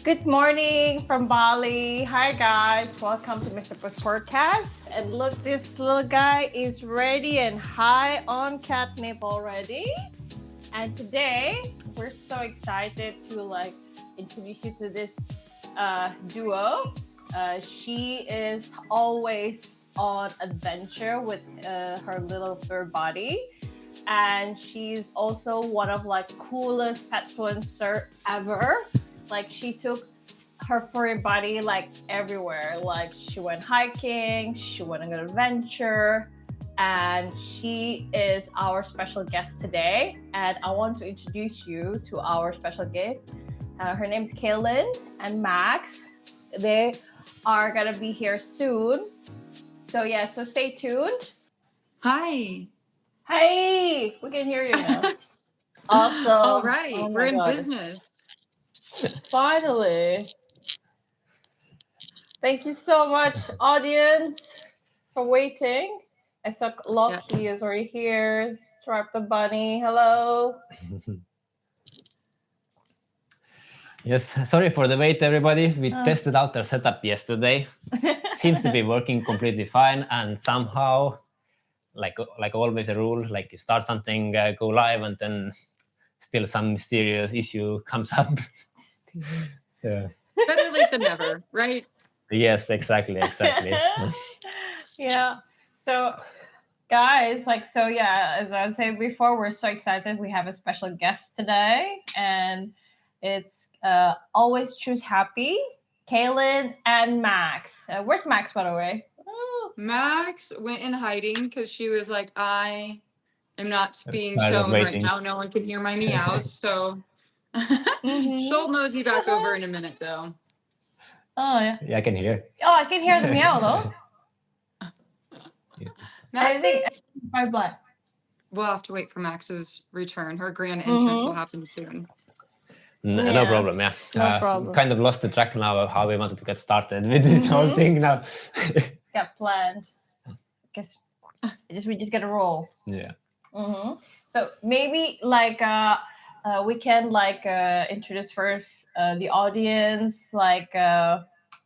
Good morning from Bali. Hi guys, welcome to Mister Puss Purrcast. And look, this little guy is ready and high on catnip already. And today we're so excited to introduce you to this duo. She is always on adventure with her little fur body, and she's also one of coolest petfluencer ever. She took her furry body everywhere. She went hiking, she went on an adventure, and she is our special guest today. And I want to introduce you to our special guest. Her name is Kaylin and Max. They are gonna be here soon. So stay tuned. Hi. Hey, we can hear you now. Awesome. All right, Oh we're my in God. business. Finally. Thank you so much, audience, for waiting. I saw Lockie is already here. Stripe the bunny. Hello. Yes, sorry for the wait, everybody. We tested out our setup yesterday. Seems to be working completely fine, and somehow, like always, a rule, like you start something, go live, and then still some mysterious issue comes up. Yeah. Better late than never, right? Yes, exactly. Yeah. So, guys, as I was saying before, we're so excited. We have a special guest today, and it's always choose happy, Kaylin and Max. Where's Max, by the way? Oh. Max went in hiding because she was like, I am not being tired of shown right waiting. now. No one can hear my meows. So she'll mosey back over in a minute, though. Oh, yeah. Yeah, I can hear. Oh, I can hear the meow, though. I Maxie? think my blood. We'll have to wait for Max's return. Her grand entrance will happen soon. No problem, yeah. No problem. Kind of lost the track now of how we wanted to get started with this whole thing now. Got planned. Guess we just gotta roll. Yeah. So maybe we can introduce first the audience,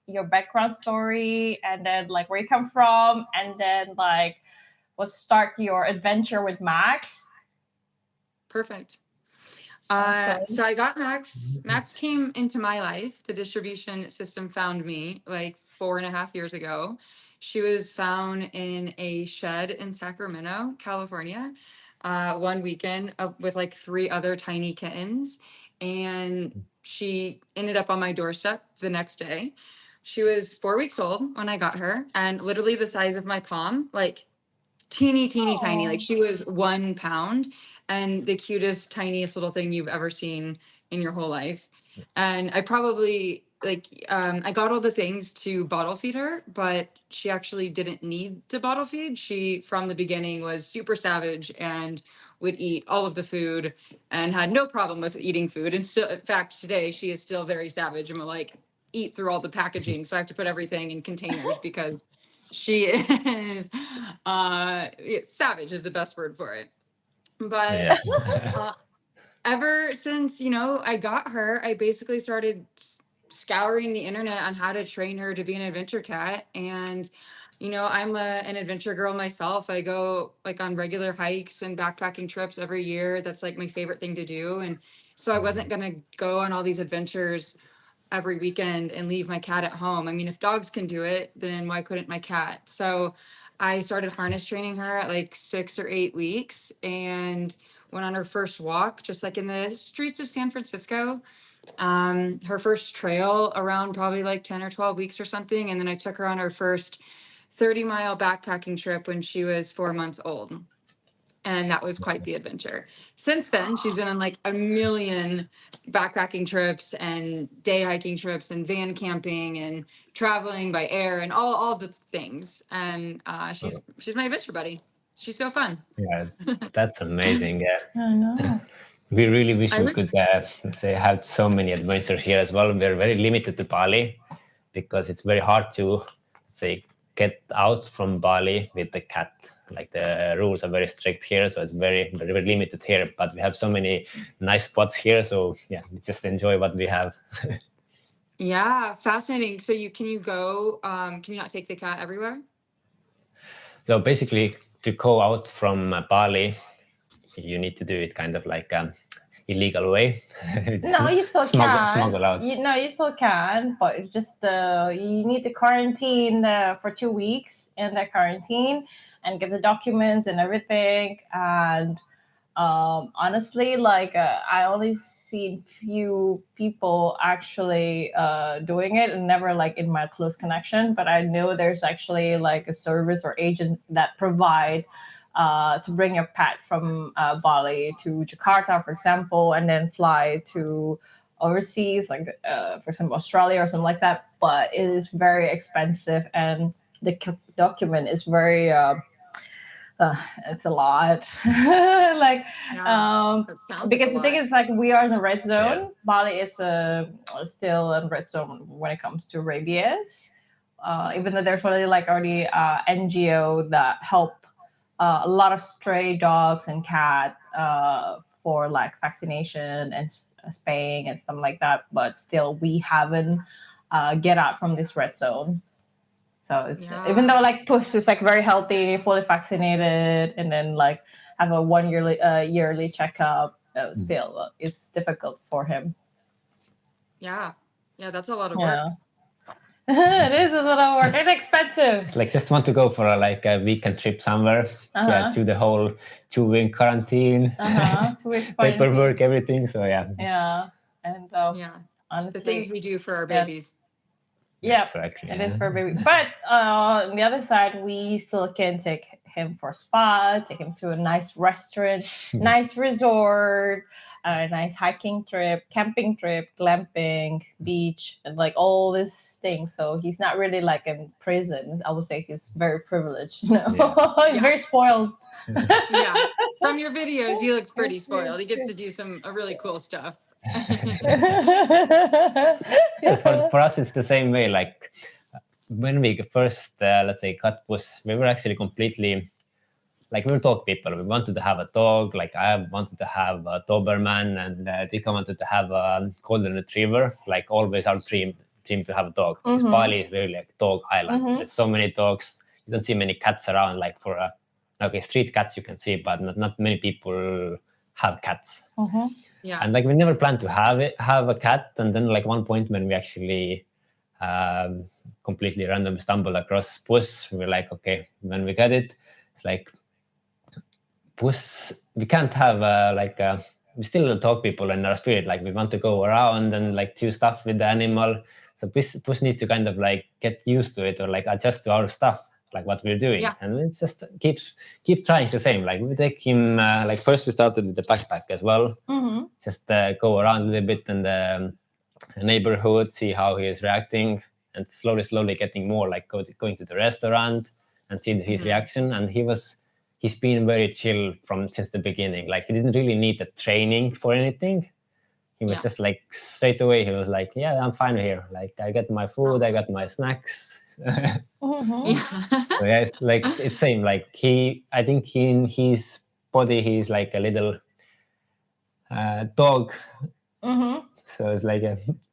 your background story, and then where you come from, and then we'll start your adventure with Max. Perfect. Awesome. So I got Max. Max came into my life. The distribution system found me 4.5 years ago. She was found in a shed in Sacramento, California, one weekend with 3 other tiny kittens. And she ended up on my doorstep the next day. She was 4 weeks old when I got her, and literally the size of my palm, teeny tiny. She was 1 pound, and the cutest, tiniest little thing you've ever seen in your whole life. And I probably I got all the things to bottle feed her, but she actually didn't need to bottle feed. She, from the beginning, was super savage and would eat all of the food and had no problem with eating food. And still, in fact, today she is still very savage and will eat through all the packaging. So I have to put everything in containers because she is savage is the best word for it. But ever since I got her, I basically started scouring the internet on how to train her to be an adventure cat. And I'm an adventure girl myself. I go on regular hikes and backpacking trips every year. That's my favorite thing to do. And so I wasn't gonna go on all these adventures every weekend and leave my cat at home. I mean, if dogs can do it, then why couldn't my cat? So I started harness training her at 6 or 8 weeks and went on her first walk, just in the streets of San Francisco. Her first trail around probably 10 or 12 weeks or something. And then I took her on her first 30-mile backpacking trip when she was 4 months old. And that was quite the adventure. Since then, she's been on a million backpacking trips and day hiking trips and van camping and traveling by air and all the things. And she's my adventure buddy. She's so fun. Yeah, that's amazing. Yeah. I know. We really wish we could, let's say, have so many adventures here as well. We're very limited to Bali because it's very hard to, say, get out from Bali with the cat. The rules are very strict here, so it's very, very, very limited here. But we have so many nice spots here, so yeah, we just enjoy what we have. Yeah, fascinating. So can you go, can you not take the cat everywhere? So basically, to go out from Bali, you need to do it kind of like illegal way. It's No, you still can. smuggle out. No, you still can, but just you need to quarantine for 2 weeks in the quarantine and get the documents and everything. And honestly, like I only seen few people actually doing it, and never like in my close connection. But I know there's actually like a service or agent that provide to bring your pet from Bali to Jakarta, for example, and then fly to overseas, like for example Australia or something like that. But it is very expensive, and the document is very it's a lot. Like Yeah, that sounds like a because the thing lot. is, like, we are in the red Yeah. zone. Bali is still in red zone when it comes to rabies, even though there's already NGO that help a lot of stray dogs and cat for like vaccination and spaying and stuff like that, but still we haven't get out from this red zone. So it's, even Yeah. though like Puss is like very healthy, fully vaccinated, and then like have a one yearly checkup, still it's difficult for him. Yeah. Yeah, that's a lot of work. Yeah. It is a lot of work. It's expensive. It's like just want to go for a weekend trip somewhere, to the whole 2 week quarantine, 2 weeks paperwork, everything. So yeah. Yeah, and Yeah. honestly, The things we do for our yeah. babies. Yeah, Exactly. it is for baby. But on the other side, we still can take him for spa, take him to a nice restaurant, nice resort, a nice hiking trip, camping trip, glamping, beach, and like all these things. So he's not really like in prison. I would say he's very privileged. You know, he's very spoiled. Yeah. From your videos, he looks pretty spoiled. He gets to do some really cool stuff. For us, it's the same way. Like when we first, let's say, got Puss, we were actually completely like, we were dog people. We wanted to have a dog. Like I wanted to have a Doberman, and Dika wanted to have a golden retriever. Like always, our dream to have a dog. Because Bali is really like dog island. There's so many dogs. You don't see many cats around. Like okay, street cats you can see, but not many people have cats. Yeah. And like we never planned to have a cat. And then like one point when we actually completely random stumbled across Puss, we were like, okay, when we got it, it's like Puss, we can't have we still talk people in our spirit. Like we want to go around and like do stuff with the animal. So Puss needs to kind of like get used to it, or like adjust to our stuff, like what we're doing. Yeah. And it's just keep trying the same. Like we take him, like first we started with the backpack as well. Just go around a little bit in the neighborhood, see how he is reacting, and slowly getting more like going to the restaurant and see his reaction. And he's been very chill since the beginning. Like he didn't really need the training for anything. He was just like straight away. He was like, "Yeah, I'm fine here. Like I got my food, I got my snacks." Yeah. So yeah, it's same. Like I think in his body, he's like a little dog. So it's like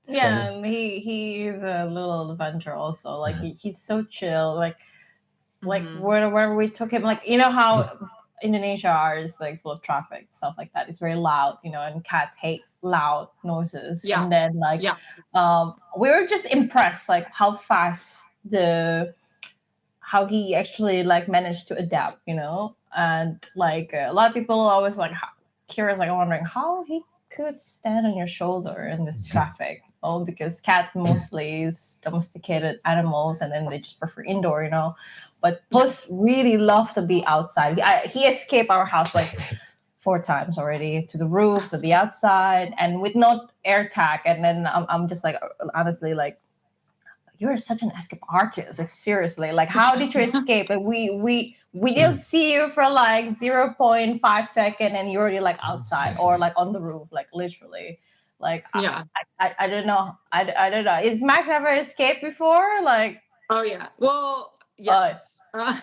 Yeah, and he's a little adventure also. Like he's so chill. Like wherever we took him, like, you know how Indonesia is like full of traffic, stuff like that. It's very loud, you know, and cats hate loud noises. Yeah. And then like we were just impressed like how fast how he actually like managed to adapt, you know. And like a lot of people always like curious, like wondering how he could stand on your shoulder in this traffic. Oh, because cats mostly is domesticated animals, and then they just prefer indoor, you know. But Puss really loved to be outside. He escaped our house like 4 times already, to the roof, to the outside, and with no air tag. And then I'm just like, honestly, like, you're such an escape artist. Like seriously, like how did you escape? Like we didn't see you for like 0.5 second, and you're already like outside or like on the roof, like literally. Like I don't know. I don't know. Is Max ever escaped before? Like, oh yeah. Well, yes. I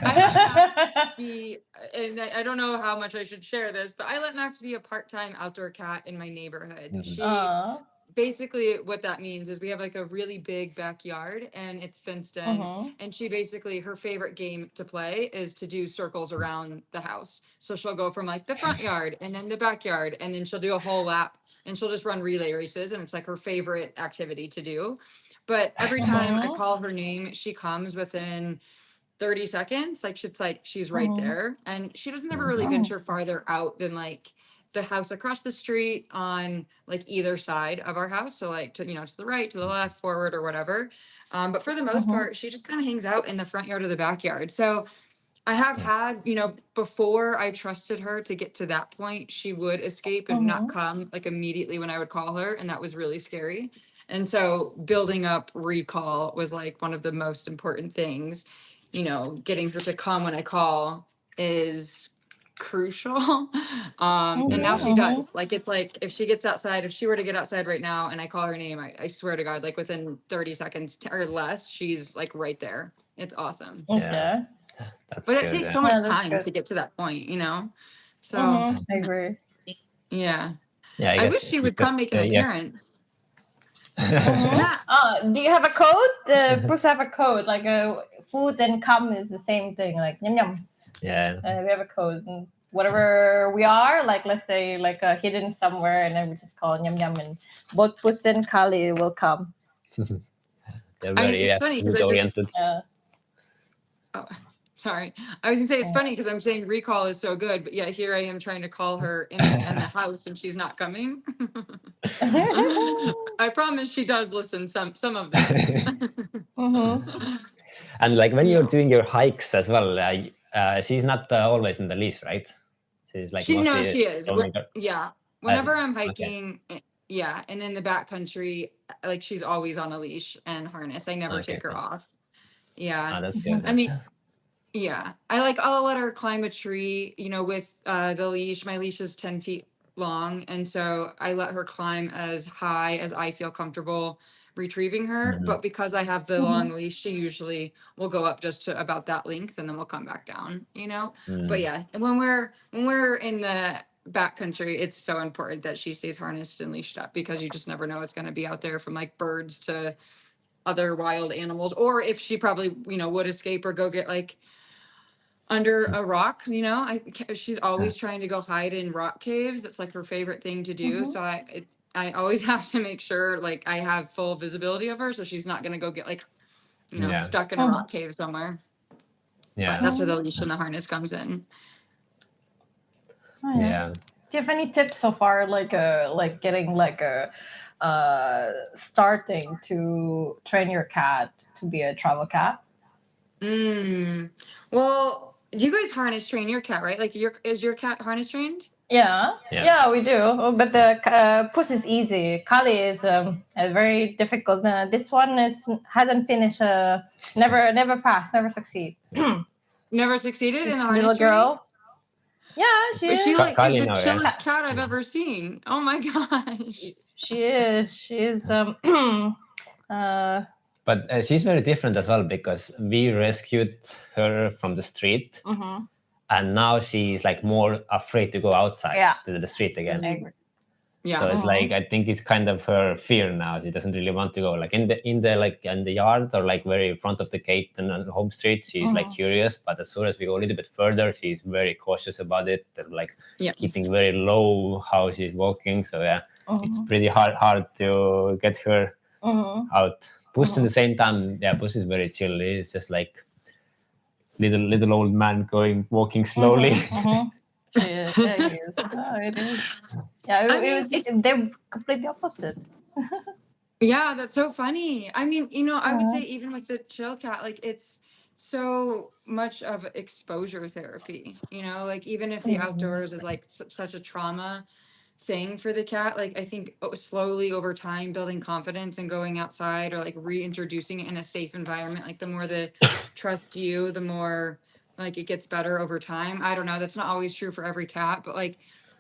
let Max be, and I don't know how much I should share this, but I let Max be a part-time outdoor cat in my neighborhood. She basically what that means is we have like a really big backyard and it's fenced in. And she basically, her favorite game to play is to do circles around the house. So she'll go from like the front yard and then the backyard, and then she'll do a whole lap, and she'll just run relay races. And it's like her favorite activity to do. But every time I call her name, she comes within 30 seconds. Like she's right there. And she doesn't ever really venture farther out than like the house across the street on like either side of our house. So like to, to the right, to the left, forward, or whatever. But for the most part, she just kind of hangs out in the front yard or the backyard. So I have had, before I trusted her to get to that point, she would escape and not come like immediately when I would call her. And that was really scary. And so building up recall was like one of the most important things. Getting her to come when I call is crucial. And now she does. Like, it's like if she were to get outside right now and I call her name, I swear to God, like within 30 seconds or less, she's like right there. It's awesome. Okay. That's But it good. takes so much time to get to that point, So I agree. yeah. Yeah, I wish she would come make an appearance. Max. Do you have a code? Puss have a code, like food and cum is the same thing, like yum yum. Yeah. We have a code. And whatever we are, like let's say like hidden somewhere, and then we just call yum yum, and both Puss and Kali will come. They're very it's funny food oriented. Sorry. I was gonna say it's funny because I'm saying recall is so good, but yeah, here I am trying to call her in the house and she's not coming. I promise she does listen some of them. And like when you're doing your hikes as well, she's not always in the leash, right? She's like she is. Yeah. Whenever I'm hiking, yeah, and in the backcountry, like she's always on a leash and harness. I never take her off. Yeah. That's good. I mean, yeah, I'll let her climb a tree, with the leash. My leash is 10 feet long. And so I let her climb as high as I feel comfortable retrieving her. But because I have the long leash, she usually will go up just to about that length and then we'll come back down, But yeah, when we're in the backcountry, it's so important that she stays harnessed and leashed up because you just never know what's going to be out there, from like birds to other wild animals, or if she probably, would escape or go get like under a rock, she's always trying to go hide in rock caves. It's like her favorite thing to do. So I always have to make sure like I have full visibility of her, so she's not going to go get like, stuck in a rock cave somewhere. Yeah. But that's where the leash and the harness comes in. Oh, yeah. Do you have any tips so far, like getting like starting to train your cat to be a travel cat? Well, do you guys harness train your cat, right? Like is your cat harness trained? Yeah, we do. But the Puss is easy. Kali is very difficult. This one hasn't finished. Never passed. Never succeed. Never succeeded in the harness little girl. Yeah, she is. She is the chillest cat I've ever seen. Oh my gosh. She is. She's But she's very different as well because we rescued her from the street, and now she's like more afraid to go outside to the street again. Yeah. So it's like I think it's kind of her fear now. She doesn't really want to go like in the yard or like very in front of the gate and on home street. She's like curious, but as soon as we go a little bit further, she's very cautious about it. Like keeping very low how she's walking. So it's pretty hard to get her out. Puss at the same time, Puss is very chill. He's just like little old man walking slowly. Yeah, it is. Yeah, they're completely opposite. Yeah, that's so funny. I mean, I would say even with the chill cat, like it's so much of exposure therapy, like even if the outdoors is like such a trauma thing for the cat, like I think slowly over time building confidence and going outside or like reintroducing it in a safe environment, like the more they trust you, the more like it gets better over time. I don't know, that's not always true for every cat, but like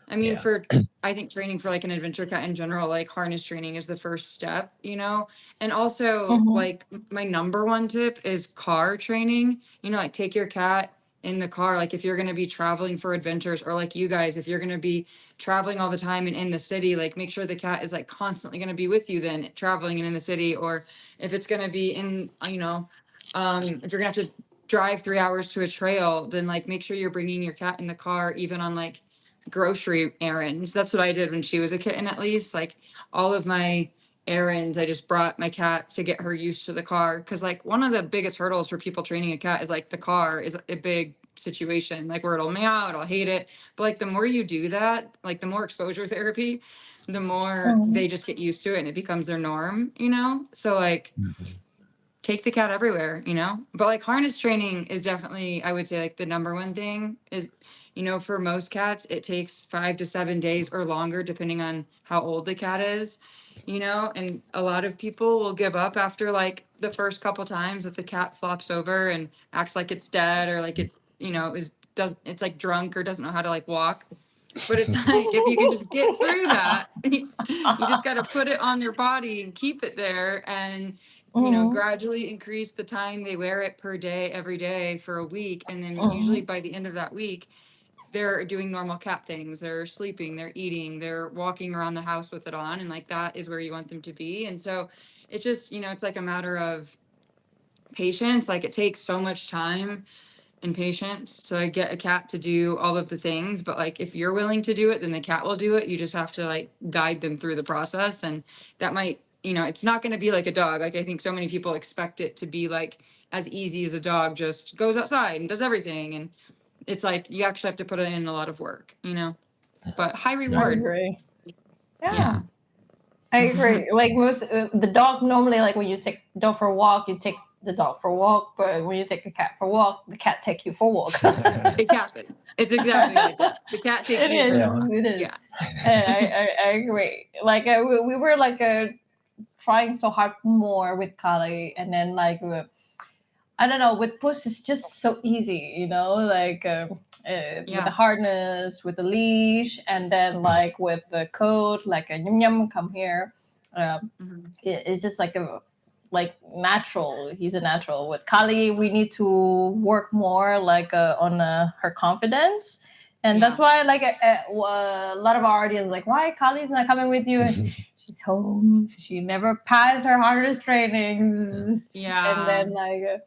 I mean for I think training for like an adventure cat in general, like harness training is the first step, and also like my number one tip is car training, like take your cat in the car. Like if you're going to be traveling for adventures, or like you guys, if you're going to be traveling all the time and in the city, like make sure the cat is like constantly going to be with you then traveling and in the city. Or if it's going to be in, if you're gonna have to drive 3 hours to a trail, then like make sure you're bringing your cat in the car, even on like grocery errands. That's what I did when she was a kitten, at least. Like all of my errands, I just brought my cat to get her used to the car. Cause like one of the biggest hurdles for people training a cat is like the car is a big situation, like where it'll meow, it'll hate it. But like the more you do that, like the more exposure therapy, the more Mhm. they just get used to it and it becomes their norm, you know? So like take the cat everywhere, you know? But like harness training is definitely, I would say, like the number one thing is, for most cats, it takes 5 to 7 days or longer, depending on how old the cat is, and a lot of people will give up after like the first couple times that the cat flops over and acts like it's dead, or like it, it's like drunk or doesn't know how to like walk. But it's like, if you can just get through that, you just got to put it on their body and keep it there, and Mhm. gradually increase the time they wear it per day, every day for a week. And then usually Mhm. by the end of that week, they're doing normal cat things. They're sleeping, they're eating, they're walking around the house with it on. And like that is where you want them to be. And so it's just, it's like a matter of patience. Like it takes so much time and patience to get a cat to do all of the things. But like if you're willing to do it, then the cat will do it. You just have to like guide them through the process. And that might, it's not going to be like a dog. Like I think so many people expect it to be like as easy as a dog just goes outside and does everything. And it's like you actually have to put in a lot of work, but high I Yeah. reward. agree. Yeah. Yeah. I agree. Like most, the dog normally, like when you take the dog for a walk, you take the dog for a walk. But when you take a cat for a walk, the cat take you for a walk. Exactly. It's exactly like that. The cat takes It you for is. the Yeah. walk. It is. Yeah. And I agree. Like we were like trying so hard more with Kali, and then like I don't know, with Puss it's just so easy, like with the Yeah. harness, with the leash, and then like with the code, like a yum yum, come here. Um, Mhm. it's just like a like natural. He's a natural. With Kali, we need to work more like on her confidence. And that's Yeah. why, like, a lot of our audience, like, why Kali's not coming with you? And she's home. She never passed her harness trainings. And Yeah. then, like,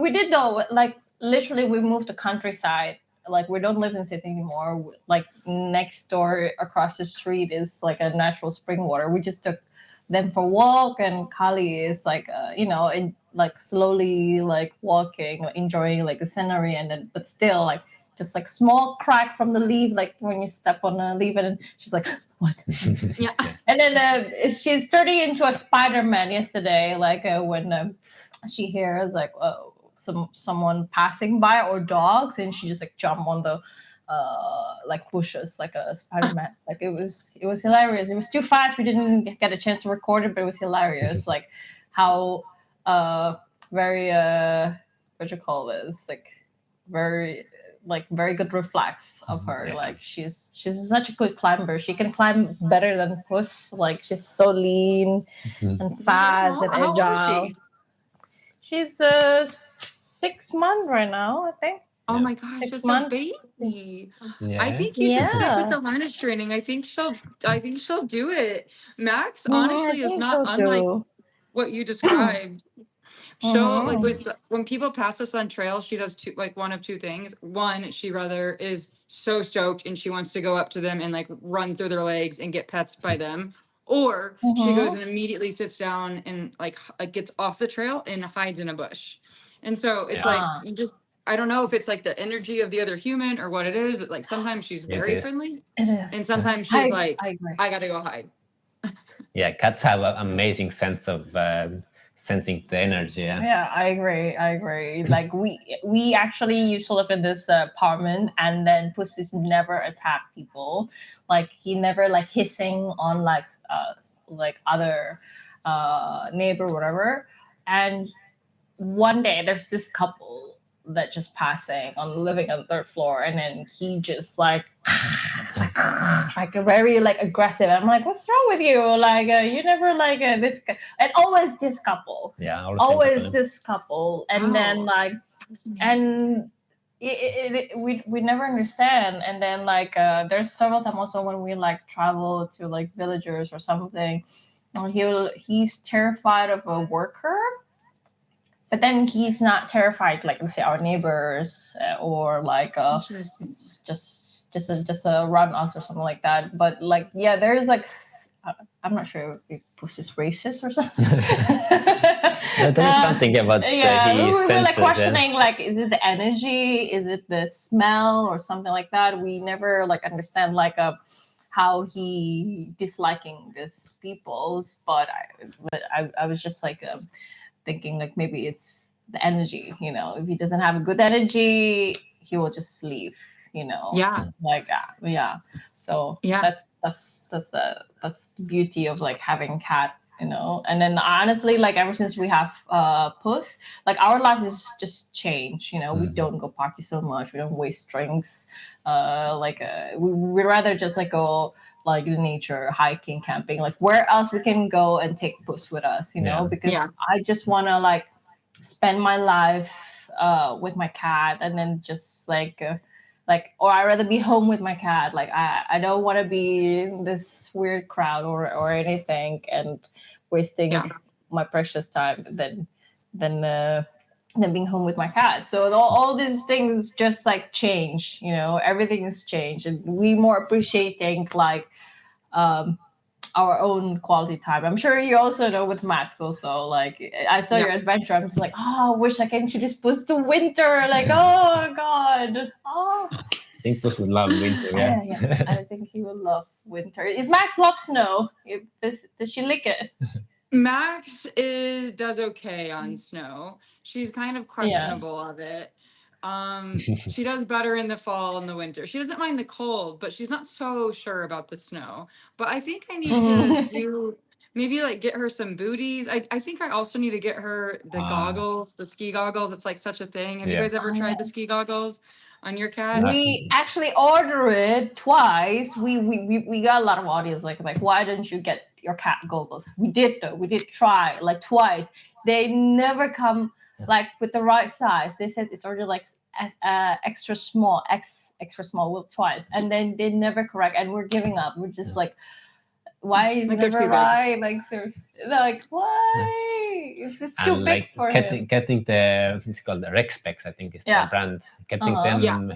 we did know, like, literally, we moved to countryside. Like, we don't live in city anymore. Like, next door across the street is like a natural spring water. We just took them for a walk, and Kali is like, like slowly like walking, enjoying like the scenery, and then but still like just like small crack from the leaf, like when you step on a leaf, and then she's like, what? Yeah. And then she's turning into a Spider-Man yesterday, like when she hears like someone passing by or dogs, and she just like jump on the like bushes like a Spider-Man. Like it was hilarious. It was too fast. We didn't get a chance to record it, but it was hilarious. Like how very what you call this, like very very good reflex of her. Yeah. Like she's such a good climber. She can climb better than Puss. Like she's so lean and fast and How old is agile. she? She's 6 months right now, I think. Oh Yeah. my gosh, Six that's a months. baby. I Yeah. think you should stick with Yeah. the harness training. I think she'll do it. Max I honestly is think not so unlike too. what you described. She'll like Mm-hmm. when people pass us on trail, she does one of two things. One, she rather is so stoked and she wants to go up to them and like run through their legs and get pets by them. Or she goes Mm-hmm. and immediately sits down and gets off the trail and hides in a bush. And so it's Yeah. like Ah, you just I don't know if it's like the energy of the other human or what it is, but like sometimes she's It very is. friendly it and is. sometimes she's I like, I agree. I gotta go hide. Yeah. Cats have an amazing sense of sensing the energy. Yeah. Yeah, I agree. I agree. Like we actually used to live in this apartment, and then Pussies never attack people. Like he never like hissing on like other neighbor, whatever. And one day there's this couple that just passing on living on the third floor, and then he just like a very like aggressive. I'm like, what's wrong with you? Like you never like and always this couple, Yeah. All the same always company. this couple, and then Wow. like Fascinating. and we never understand. And then like there's several times also when we like travel to like villagers or something, he's terrified of a worker, but then he's not terrified like let's say our neighbors or like Interesting. just run us or something like that. But like yeah, there's like I'm not sure if Puss is racist or something. There is something about yeah, we his were like senses. questioning like, is it the energy? Is it the smell or something like that? We never like understand like how he disliking these peoples. But I was just like thinking like maybe it's the energy. You know, if he doesn't have a good energy, he will just leave. You know, Yeah. like yeah. So Yeah. that's the beauty of like having cat, you know. And then honestly, like ever since we have Puss, like our lives is just changed, you know. We don't go party so much, we don't waste drinks, we rather just like go like in nature, hiking, camping, like where else we can go and take Puss with us, you know. Yeah. Because Yeah. I just want to like spend my life with my cat, and then just like or I'd rather be home with my cat. Like I don't want to be in this weird crowd or anything and wasting Yeah. my precious time than than being home with my cat. So all these things just like change, you know, everything has changed, and we more appreciating like um our own quality time. I'm sure you also know with Max also. Like I saw Yeah. your adventure. I'm just like, oh, I wish I can introduce Puss to winter. Like, oh god. Oh I think Puss would love winter. Yeah. yeah. I think he will love winter. Is Max love snow? Does she lick it? Max does okay on snow. She's kind of Yeah. questionable of it. She does better in the fall and the winter. She doesn't mind the cold, but she's not so sure about the snow. But I think I need to do maybe like get her some booties. I think I also need to get her the goggles, the ski goggles. It's like such a thing. Have you Yeah. guys ever Oh, tried yeah. the ski goggles on your cat? We actually order it twice. We got a lot of audience like why don't you get your cat goggles? We did though. We did try like twice. They never come like with the right size. They said it's already like extra small, extra small with twice, and then they never correct. And we're giving up. We're just like, why is Like it they're never too big. right? Like seriously, like why? It's too And big like for him. getting the it's called the Rex specs, I think is the Yeah. brand. Getting Uh-huh. them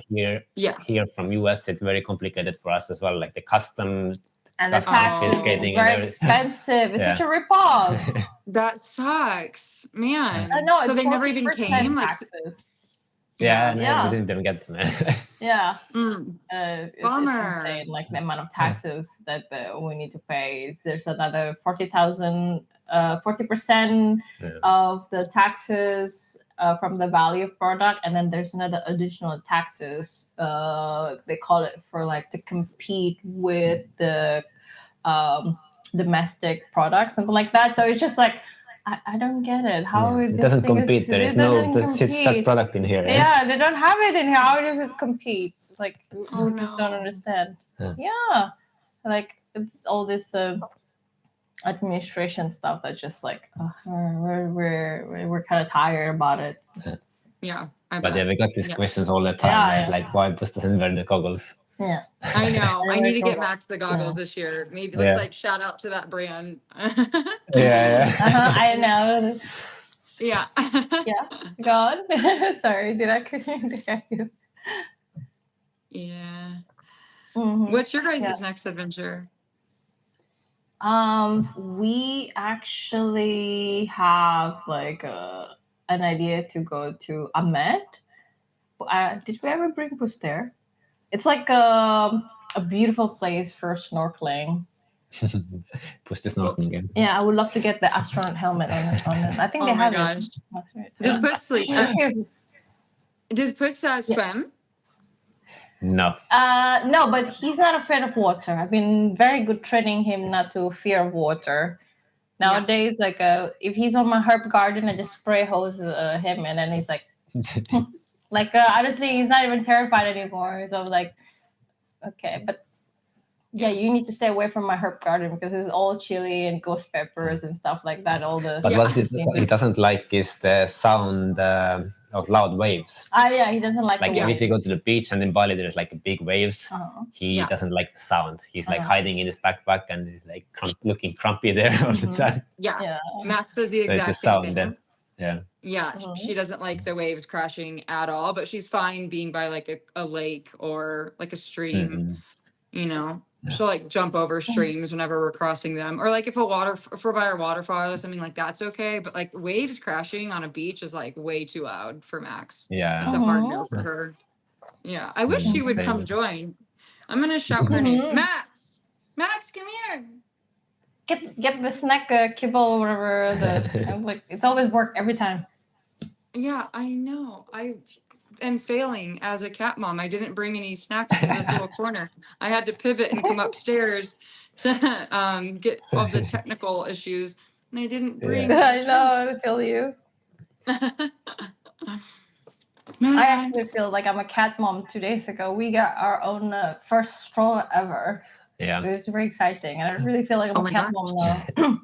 Yeah. here from US, it's very complicated for us as well. Like the customs And the custom taxes is confiscating and very everything. expensive. It's such Yeah. a ripoff. That sucks, man. I know So it's they never even 40% came. Like, taxes. Yeah, yeah. no, Yeah. we didn't even get them. Yeah, Mm, it's bummer. insane. Like the amount of taxes that we need to pay. There's another 40,000, 40% Yeah. of the taxes from the value of product, and then there's another additional taxes. They call it for like to compete with the domestic products, something like that. So it's just like I don't get it. How Yeah. It this doesn't thing compete. is There it is no doesn't there's just compete. product in here. Eh? Yeah, they don't have it in here. How does it compete? Like Oh, we just don't no. understand. Yeah. Yeah, like it's all this administration stuff that just like we're kind of tired about it. Yeah. I But bet. yeah, we got these Yeah. questions all the time. Yeah, Right? yeah. Like why Puss doesn't wear the goggles? Yeah, I know. I need to get Goggles. Max the goggles Yeah. this year. Maybe let's Yeah. like shout out to that brand. Yeah, I know. Yeah. Yeah, God. Sorry, did I you? Yeah. Mhm. What's your guys' Yeah. next adventure? We actually have like an idea to go to Ahmed. Did we ever bring Puss there? It's like a beautiful place for snorkeling. Puss the snorkeling again. Yeah, I would love to get the astronaut helmet on it. I think Oh they my have gosh. it. Does Puss sleep? Does Puss swim? No. No, but he's not afraid of water. I've been very good training him not to fear of water. Nowadays, like if he's on my herb garden, I just spray hose him, and then he's like honestly, he's not even terrified anymore. So I'm like, okay, but Yeah, you need to stay away from my herb garden because it's all chili and ghost peppers and stuff like that. All the But what he doesn't like is the sound of loud waves. yeah, he doesn't like Like the if you go to the beach and in Bali there's like big waves, he Yeah. doesn't like the sound. He's like hiding in his backpack and he's like looking crumpy there all the time. Yeah. Max says the So it's the exact same sound thing. then. Yeah. Yeah, she doesn't like the waves crashing at all, but she's fine being by like a lake or like a stream. You know, she'll like jump over streams whenever we're crossing them, or like if we're by a waterfall or something like that's okay. But like waves crashing on a beach is like way too loud for Max. Yeah. It's a hard no for her. Yeah, I wish she would come join. I'm gonna shout her name. Max, come here. Get the snack kibble or whatever. I'm like, it's always work every time. Yeah, I know. I am failing as a cat mom. I didn't bring any snacks in this little corner. I had to pivot and come upstairs to get all the technical issues, and I didn't bring. I know. I feel you. I actually feel like I'm a cat mom. 2 days ago, we got our own first stroller ever. Yeah. It was very exciting, and I really feel like I'm a cat mom now.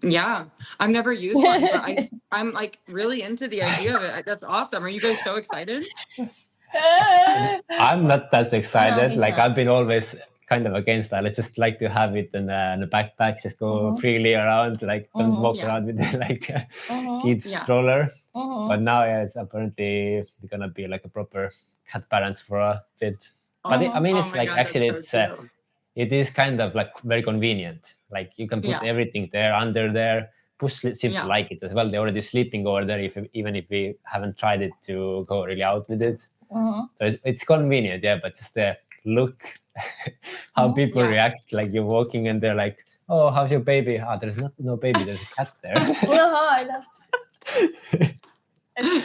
Yeah, I've never used one, but I'm like really into the idea of it. That's awesome. Are you guys so excited? I'm not that excited. No, I've been always kind of against that. I just like to have it in the backpack, just go freely around, like don't walk around with like kids stroller. But now it's apparently gonna be like a proper cat parents for a bit. But I mean, it's like actually it is kind of like very convenient. Like you can put everything there under there. Puss seems to like it as well. They're already sleeping over there, even if we haven't tried it to go really out with it. So it's convenient, but just the look, how people react. Like you're walking and they're like, "Oh, how's your baby?" "Oh, there's no baby. There's a cat there." I know.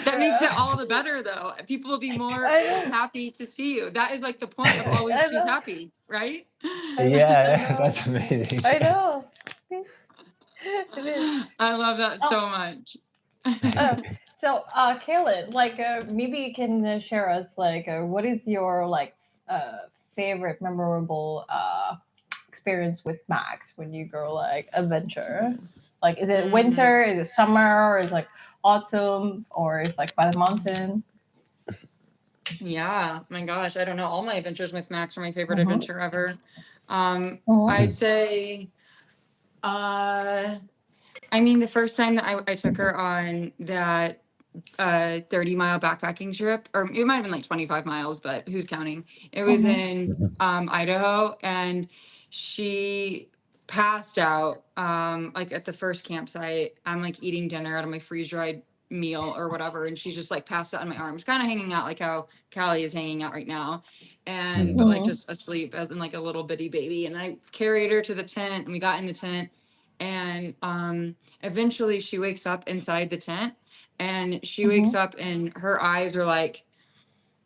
That makes it all the better, though. People will be more happy to see you. That is like the point of always she's happy, right? Yeah, that's amazing. I know. I love that so much. So, Kaylin, like, maybe you can share us, like, what is your like favorite memorable experience with Max when you go like adventure? Like, is it winter? Is it summer? Or is it like autumn? Or is like by the mountain? Yeah, my gosh, I don't know. All my adventures with Max are my favorite adventure ever. I'd say, I mean, the first time that I took her on that 30-mile backpacking trip, or it might have been like 25 miles, but who's counting? It was in Idaho, and she passed out like at the first campsite. I'm like eating dinner out of my freeze-dried meal or whatever, and she's just like passed out in my arms, kind of hanging out like how Callie is hanging out right now, and but like just asleep as in like a little bitty baby. And I carried her to the tent, and we got in the tent, and eventually she wakes up inside the tent, and she wakes up and her eyes are like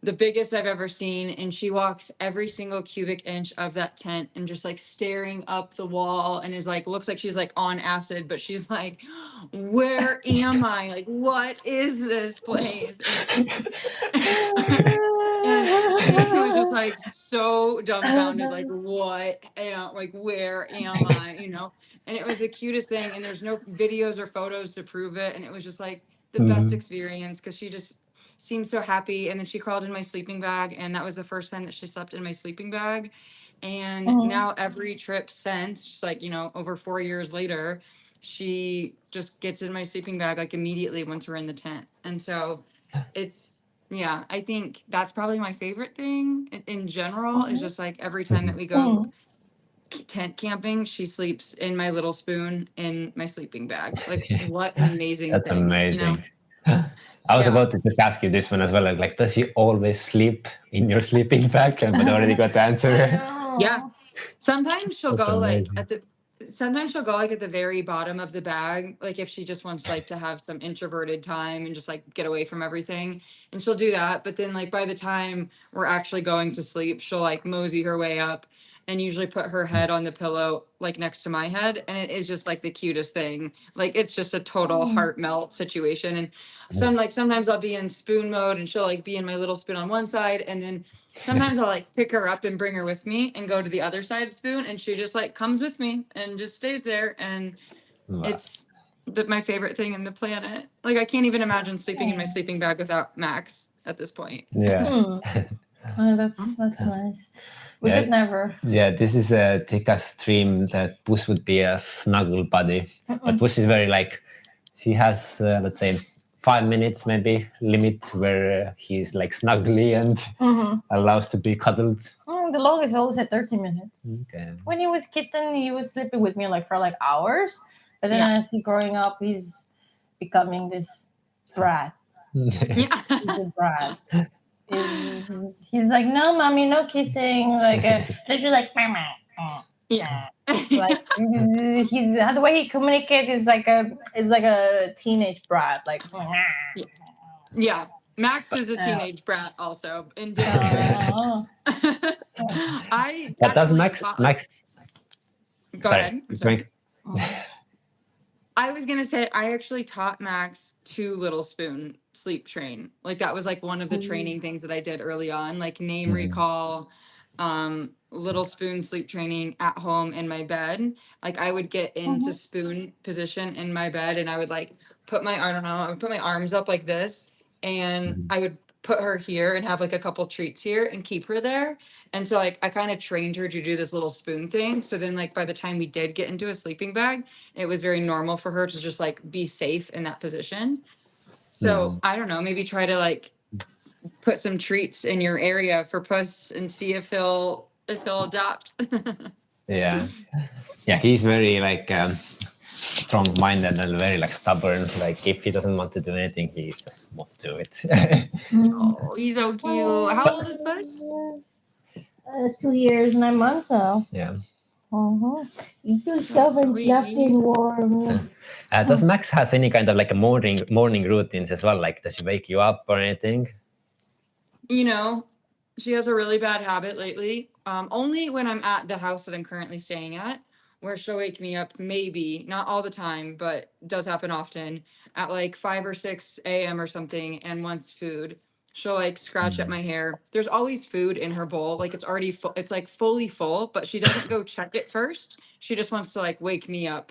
the biggest I've ever seen, and she walks every single cubic inch of that tent and just like staring up the wall, and is like, looks like she's like on acid, but she's like, where am I? Like, what is this place? And she was just like so dumbfounded, like, what am, like, where am I? You know? And it was the cutest thing, and there's no videos or photos to prove it, and it was just like the best experience, because she just seemed so happy. And then she crawled in my sleeping bag, and that was the first time that she slept in my sleeping bag. And now every trip since, just like, you know, over 4 years later, she just gets in my sleeping bag like immediately once we're in the tent. And so it's, yeah, I think that's probably my favorite thing in general, is just like every time that we go tent camping, she sleeps in my little spoon in my sleeping bag. Like, what an amazing That's thing, amazing. you know? I was about to just ask you this one as well. Like, does she always sleep in your sleeping bag? But I already got the answer. Yeah. Sometimes she'll That's go amazing. like sometimes she'll go like at the very bottom of the bag, like if she just wants like to have some introverted time and just like get away from everything, and she'll do that. But then like by the time we're actually going to sleep, she'll like mosey her way up and usually put her head on the pillow like next to my head, and it is just like the cutest thing. Like it's just a total heart melt situation. And sometimes I'll be in spoon mode and she'll like be in my little spoon on one side, and then sometimes I'll like pick her up and bring her with me and go to the other side spoon, and she just like comes with me and just stays there. And Wow. it's my favorite thing in the planet. Like I can't even imagine sleeping in my sleeping bag without Max at this point. Yeah. Oh, that's nice. We Yeah. could never. Yeah, this is a Tika's dream that Puss would be a snuggle buddy. But Puss is very like, she has, let's say, 5 minutes maybe limit where he's like snuggly and allows to be cuddled. The longest I always said 30 minutes. Okay. When he was kitten, he was sleeping with me like for like hours. But then as he growing up, he's becoming this brat. Yeah. He's a brat. He's like, no, mommy, no kissing. Like, she's like, mama. Yeah. Like he's the way he communicates is like a teenage brat. Like, Yeah. Max is a teenage brat also in different ways. But does Max Go ahead. I'm sorry. Sorry. I was gonna say I actually taught Max 2 little spoon sleep train. Like that was like one of the training things that I did early on, like name recall, little spoon sleep training at home in my bed. Like I would get into spoon position in my bed, and I would like I would put my arms up like this, and I would put her here and have like a couple treats here and keep her there. And so like I kind of trained her to do this little spoon thing. So then like by the time we did get into a sleeping bag, it was very normal for her to just like be safe in that position. So I don't know, maybe try to like put some treats in your area for Puss and see if he'll adopt. Yeah. Yeah, he's very like strong-minded and very like stubborn. Like if he doesn't want to do anything, he just won't do it. Oh, he's so cute. How old is Puss? 2 years, 9 months now. Yeah. He's so stubborn, fluffy, and warm. Does Max has any kind of like a morning routines as well? Like does she wake you up or anything? You know, she has a really bad habit lately. Only when I'm at the house that I'm currently staying at, where she'll wake me up, maybe not all the time, but does happen often at like 5 or 6 a.m. or something, and wants food. She'll like scratch at my hair. There's always food in her bowl. Like it's already full. It's like fully full, but she doesn't go check it first. She just wants to like wake me up.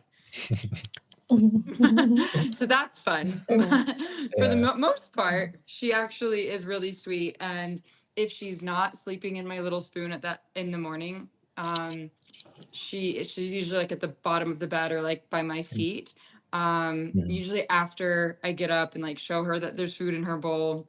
So that's fun. For the most part, she actually is really sweet. And if she's not sleeping in my little spoon in the morning, she's usually like at the bottom of the bed or like by my feet. Usually after I get up and like show her that there's food in her bowl.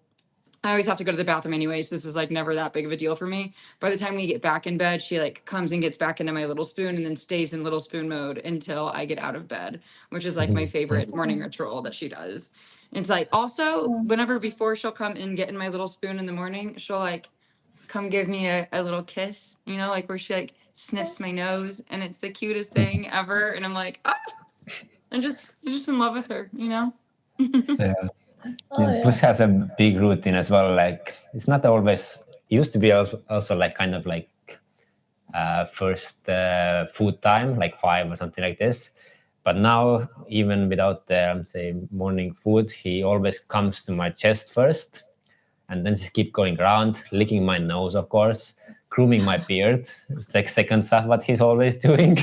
I always have to go to the bathroom anyway, so this is like never that big of a deal for me. By the time we get back in bed, she like comes and gets back into my little spoon and then stays in little spoon mode until I get out of bed, which is like my favorite morning ritual that she does. It's like also whenever before she'll come and get in my little spoon in the morning, she'll like come give me a little kiss, you know, like where she like sniffs my nose, and it's the cutest thing ever. And I'm like, I'm just in love with her, you know? Yeah. Puss has a big routine as well. Like it's not always used to be also like kind of like first food time, like 5 or something like this. But now even without say morning food, he always comes to my chest first, and then just keep going around, licking my nose, of course, grooming my beard. It's like second stuff what he's always doing.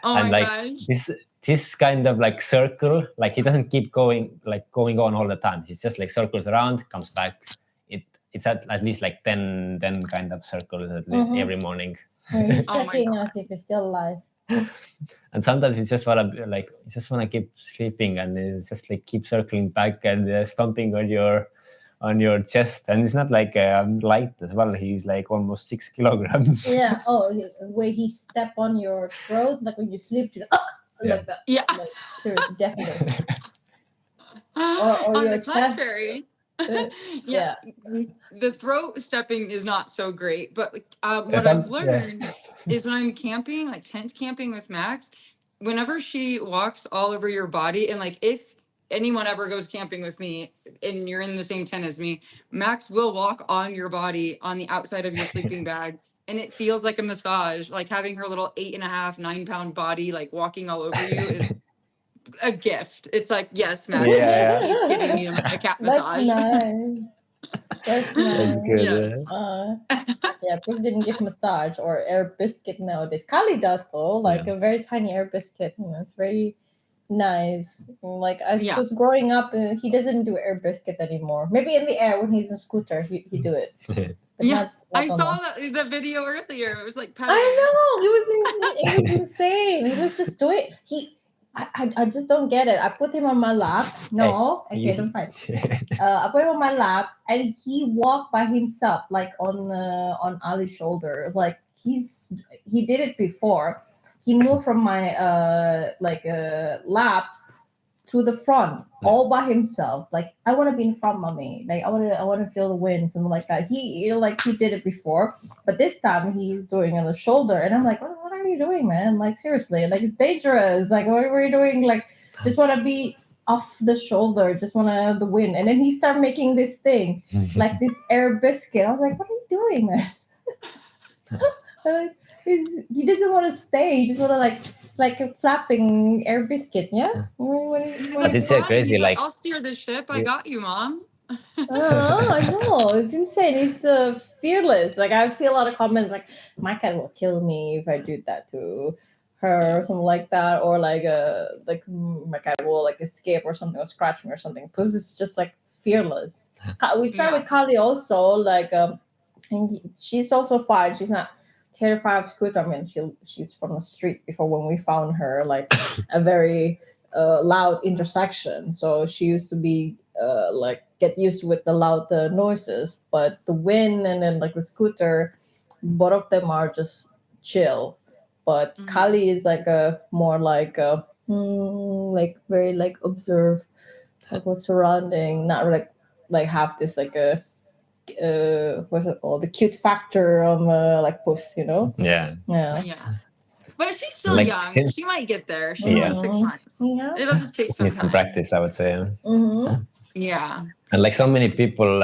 Oh and my like gosh. this kind of like circle, like he doesn't keep going on all the time. He's just like circles around, comes back. It's at least like 10 kind of circles every morning. He's checking us if he's still alive. And sometimes you just wanna keep sleeping, and it's just like keep circling back and stomping on your chest. And it's not like light as well. He's like almost 6 kilograms. Yeah. Oh, where he step on your throat, like when you sleep, like that. Yeah. Like, sure, definitely. Or On your the contrary, yeah. The throat stepping is not so great. But what I've learned is when I'm camping, like tent camping with Max, whenever she walks all over your body, and like if anyone ever goes camping with me and you're in the same tent as me, Max will walk on your body on the outside of your sleeping bag and it feels like a massage. Like having her little 8.5, 9 pound body, like walking all over you is a gift. It's like, yes, Max, please Yeah, keep giving me a cat That's massage. nice. That's that's nice. good. Yes. Yeah, Puss didn't give massage or air biscuit nowadays. Kali does though, like Yeah. a very tiny air biscuit. It's very nice. Like I Yeah. suppose growing up, he doesn't do air biscuit anymore. Maybe in the air when he's on scooter, he do it, but Yeah. not I on saw the. the video earlier. It was like I pedaling. know it was insane. He was just doing. I just don't get it. I put him on my lap. No, okay, don't fight. I put him on my lap, and he walked by himself, like on Ali's shoulder. Like he did it before. He moved from my laps to the front all by himself. Like I want to be in front, mommy. Like I want to feel the wind, something like that. He did it before, but this time he's doing it on the shoulder, and I'm like, what are you doing, man? Like seriously, like it's dangerous. Like what are you doing? Like just want to be off the shoulder, just want to have the wind. And then he started making this thing, like this air biscuit. I was like, what are you doing, man? Like, he doesn't want to stay. He just want to like a flapping air biscuit. Yeah. He's But like, it's so fine. crazy. He's like, Like, I'll steer the ship. I got you, Mom. I know it's insane. It's fearless. Like I've seen a lot of comments like, "My cat will kill me if I do that to her," or something like that, or like my cat will like escape or something, or scratch me or something. Because it's just like fearless. We tried Yeah. with Kali also, like and she's also fine. She's not terrified of scooter. I mean, she's from the street before when we found her, like a very loud intersection. So she used to be like get used with the loud noises, but the wind and then like the scooter, both of them are just chill. But Kali is like a more like very like observe like what's surrounding, not like have this like a what's it called, the cute factor like Puss, yeah, yeah. Yeah. But she's still like young. since She might get there. She's only yeah, 6 months. Yeah. It'll just take some need some time. practice, I would say. Mm-hmm. Yeah. And like so many people,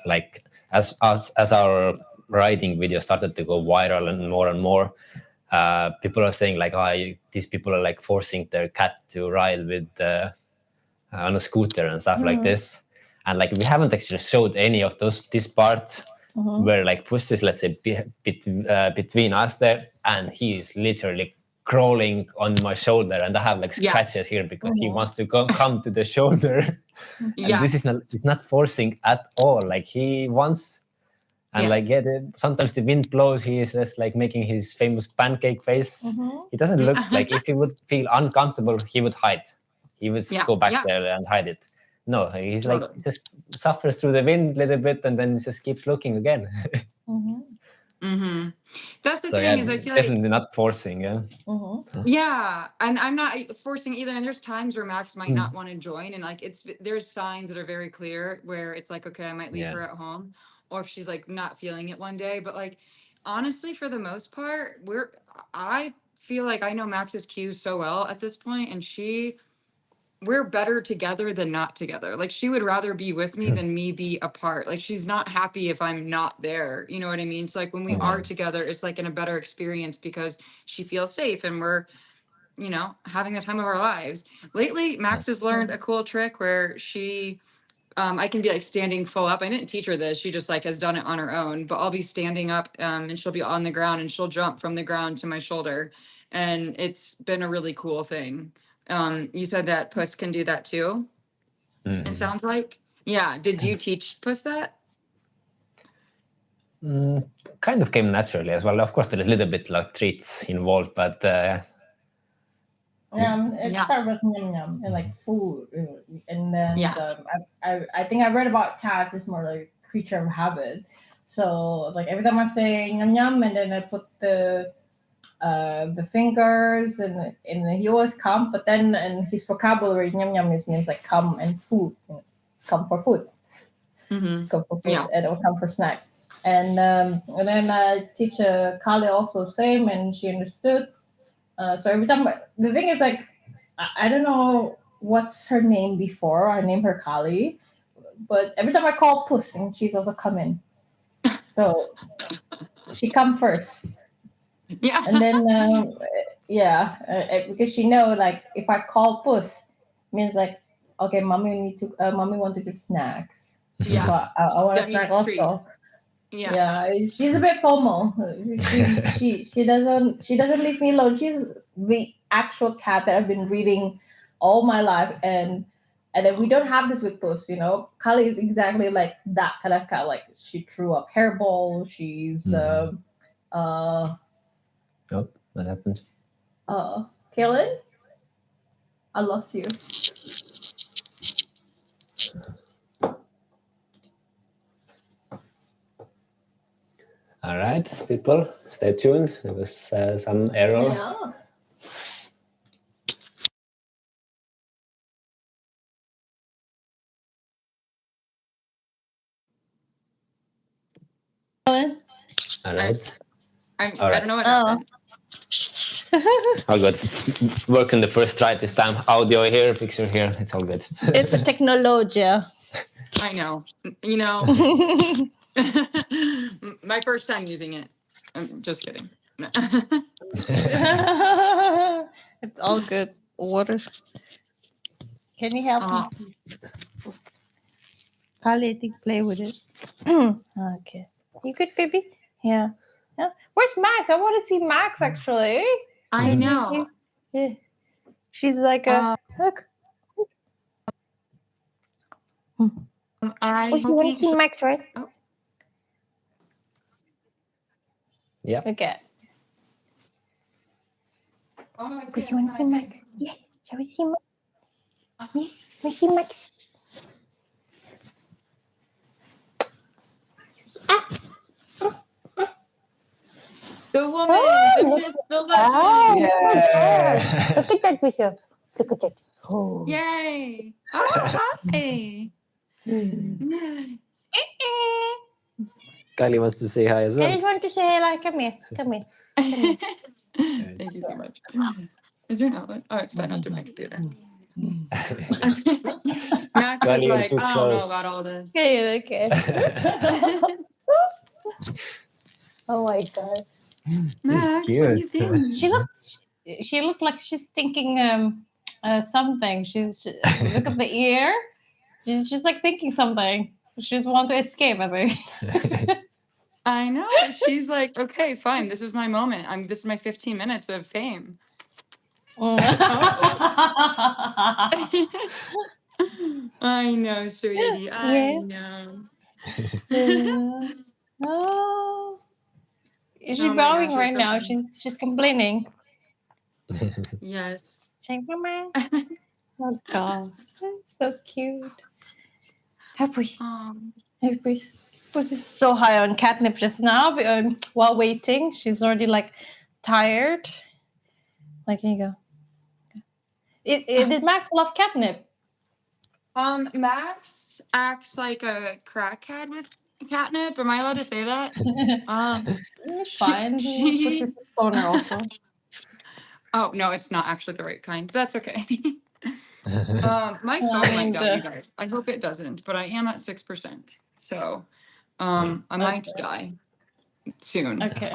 like as our riding video started to go viral and more, people are saying like, these people are like forcing their cat to ride with on a scooter and stuff like this. And like we haven't actually showed any of this part where like Puss is, let's say, between us there, and he is literally crawling on my shoulder, and I have like Yeah. scratches here because he wants to come to the shoulder. And Yeah. this is it's not forcing at all. Like he wants, and like Yes. sometimes the wind blows, he is just like making his famous pancake face. He doesn't look like, if he would feel uncomfortable, he would hide. He would just Yeah. go back Yeah. there and hide it. No, he's like, Totally. he just suffers through the wind a little bit and then just keeps looking again. Mm-hmm. That's the So thing yeah, is I feel like definitely not forcing. Yeah. yeah, and I'm not forcing either. And there's times where Max might not want to join, and like there's signs that are very clear where it's like, okay, I might leave Yeah. her at home, or if she's like not feeling it one day. But like honestly, for the most part, I feel like I know Max's cues so well at this point, and we're better together than not together. Like she would rather be with me than me be apart. Like she's not happy if I'm not there. You know what I mean? So like when we are together, it's like in a better experience because she feels safe and we're, having the time of our lives. Lately, Max has learned a cool trick where I can be like standing full up. I didn't teach her this. She just like has done it on her own, but I'll be standing up and she'll be on the ground and she'll jump from the ground to my shoulder. And it's been a really cool thing. You said that Puss can do that too. It sounds like. Yeah. Did you teach Puss that? Kind of came naturally as well. Of course, there is a little bit like treats involved, but It Yeah. started with yum yum and like food, and then Yeah. I think I read about cats. It's more like creature of habit. So like every time I say yum yum, and then I put the fingers, and he always come. But then in his vocabulary, yum yum means like come and food, come for food, come for food, Yeah. and it will come for snack. And then I teach Kali also same, and she understood. So every time, the thing is like, I don't know what's her name before. I named her Kali, but every time I call Puss, and she's also coming. So she come first. Yeah. And then because she know like if I call Puss, means like okay, mommy want to give snacks. Yeah. So I want a That snack means treat. also. Yeah. Yeah, she's a bit FOMO. She doesn't leave me alone. She's the actual cat that I've been reading all my life, and then we don't have this with Puss. Kali is exactly like that kind of cat. Like she threw up hairball. She's Oh, what happened? Kaylin, I lost you. All right, people, stay tuned. There was some error. Yeah. Kaylin? All right. I All right. don't know what happened. All good. Working the first try this time. Audio here, picture here. It's all good. It's a technology. I know. My first time using it. I'm just kidding. It's all good. Water. Can you help me? Kali, I think play with it. Okay. You good, baby? Yeah. Where's Max? I want to see Max actually. I know. Yeah. She's like a look. I You hope want to see Max, right? Oh. Yeah. Okay. Oh, Because you want to see Max? Yes. Shall we see Max? Yes. We see Max. The woman, the myth, the legend. Yeah. Look at that, Bishop. Look at that. Oh. Yay. Oh, hi. Nice. Kylie wants to say hi as I well. just want to say hello. Come here. Come here. Thank you so much. Is there an outlet? Oh, it's fine. I'll do my computer. Max is Kylie, you're like, too I don't know close. about all this. Okay. Oh my god. Max, what do you think? She looked like she's thinking something. Look at the ear. She's just like thinking something. She just want to escape, I think. I know. She's like, okay, fine. This is my moment. This is my 15 minutes of fame. I know, sweetie. I know. Oh. Is she Oh my bowing gosh, right it's so now? funny. She's complaining. Yes. Saying, Mama. Oh god. So cute. Happy. Happy. Puss is so high on catnip just now. While waiting, she's already like tired. Like, here you go. Did Max love catnip? Max acts like a crackhead with catnip. Am I allowed to say that? It's fine. Puss is a stoner also. Oh no, it's not actually the right kind. That's okay. My phone might die, you guys. I hope it doesn't, but I am at 6%. So I might die soon. Okay.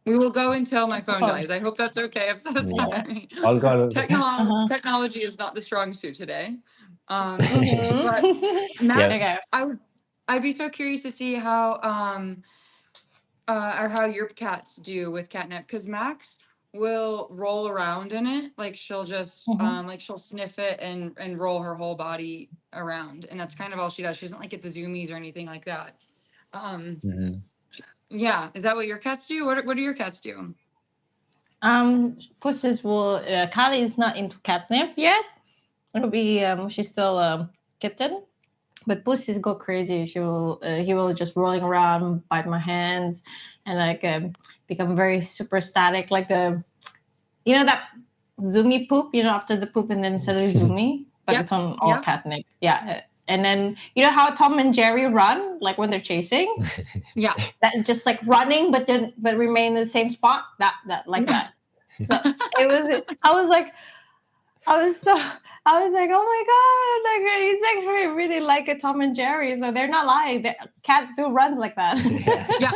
We will go until my phone dies. I hope that's okay. I'm so sorry. All good. Technology is not the strong suit today. But Max, Yes. I'd be so curious to see how or how your cats do with catnip, because Max will roll around in it. Like she'll just like she'll sniff it and roll her whole body around, and that's kind of all she does. She doesn't like get the zoomies or anything like that. Yeah, is that what your cats do? What do your cats do? Pusses will. Kali is not into catnip yet. It'll be. She's still kitten. But pussies go crazy. He will just rolling around, bite my hands, and like become very super static, like that zoomy poop. After the poop and then suddenly zoomy, but it's on all catnip. Yeah, and then how Tom and Jerry run, like when they're chasing. Yeah, that just like running, but remain in the same spot. That like that. So it was. I was like, oh my god, like he's actually really like a Tom and Jerry. So they're not lying. The cat do runs like that. Yeah.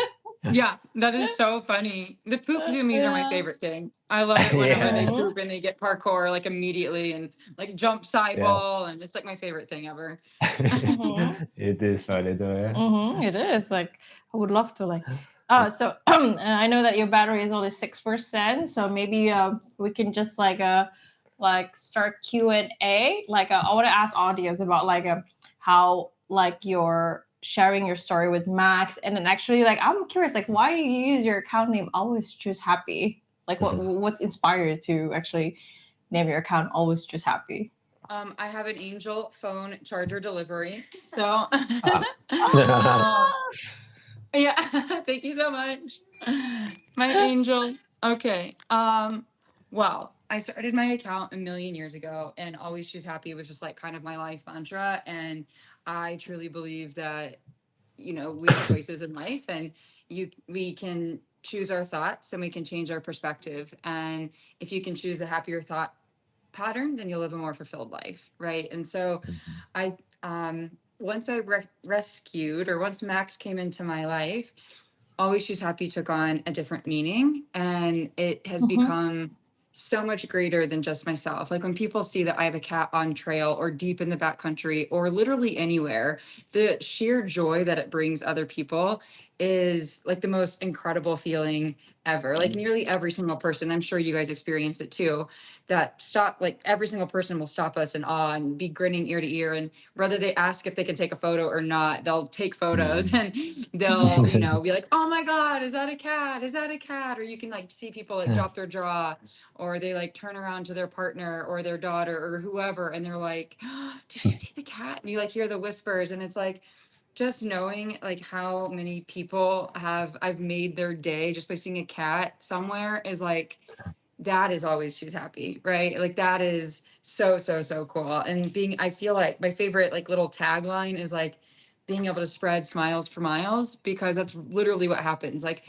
Yeah, that is so funny. The poop zoomies are my Yeah. favorite thing. I love it whenever they Yeah. poop and they get parkour like immediately and like jump Yeah. sidewall, and it's like my favorite thing ever. It is funny though. Yeah. It is like I would love to like. So I know that your battery is only 6%, so maybe we can just like start Q&A. Like I want to ask audience about like how like you're sharing your story with Max, and then actually like I'm curious like why you use your account name Always Choose Happy. Like what's inspired you to actually name your account Always Choose Happy? I have an Angel phone charger delivery. So Ah. yeah, thank you so much. My angel. Okay. Well, I started my account a million years ago, and Always Choose Happy was just like kind of my life mantra. And I truly believe that, we have choices in life, and we can choose our thoughts and we can change our perspective. And if you can choose a happier thought pattern, then you'll live a more fulfilled life, right? And so I once I rescued, or once Max came into my life, Always Choose Happy took on a different meaning, and it has become so much greater than just myself. Like when people see that I have a cat on trail or deep in the backcountry or literally anywhere, the sheer joy that it brings other people is like the most incredible feeling ever. Like nearly every single person, I'm sure you guys experience it too, that stop, like every single person will stop us in awe and be grinning ear to ear. And whether they ask if they can take a photo or not, they'll take photos and they'll, be like, oh my God, is that a cat? Is that a cat? Or you can like see people like drop their jaw, or they like turn around to their partner or their daughter or whoever, and they're like, oh, did you see the cat? And you like hear the whispers, and it's like, just knowing like how many people I've made their day just by seeing a cat somewhere is like, that is Always Choose Happy, right? Like that is so, so, so cool. And I feel like my favorite like little tagline is like being able to spread smiles for miles, because that's literally what happens. Like,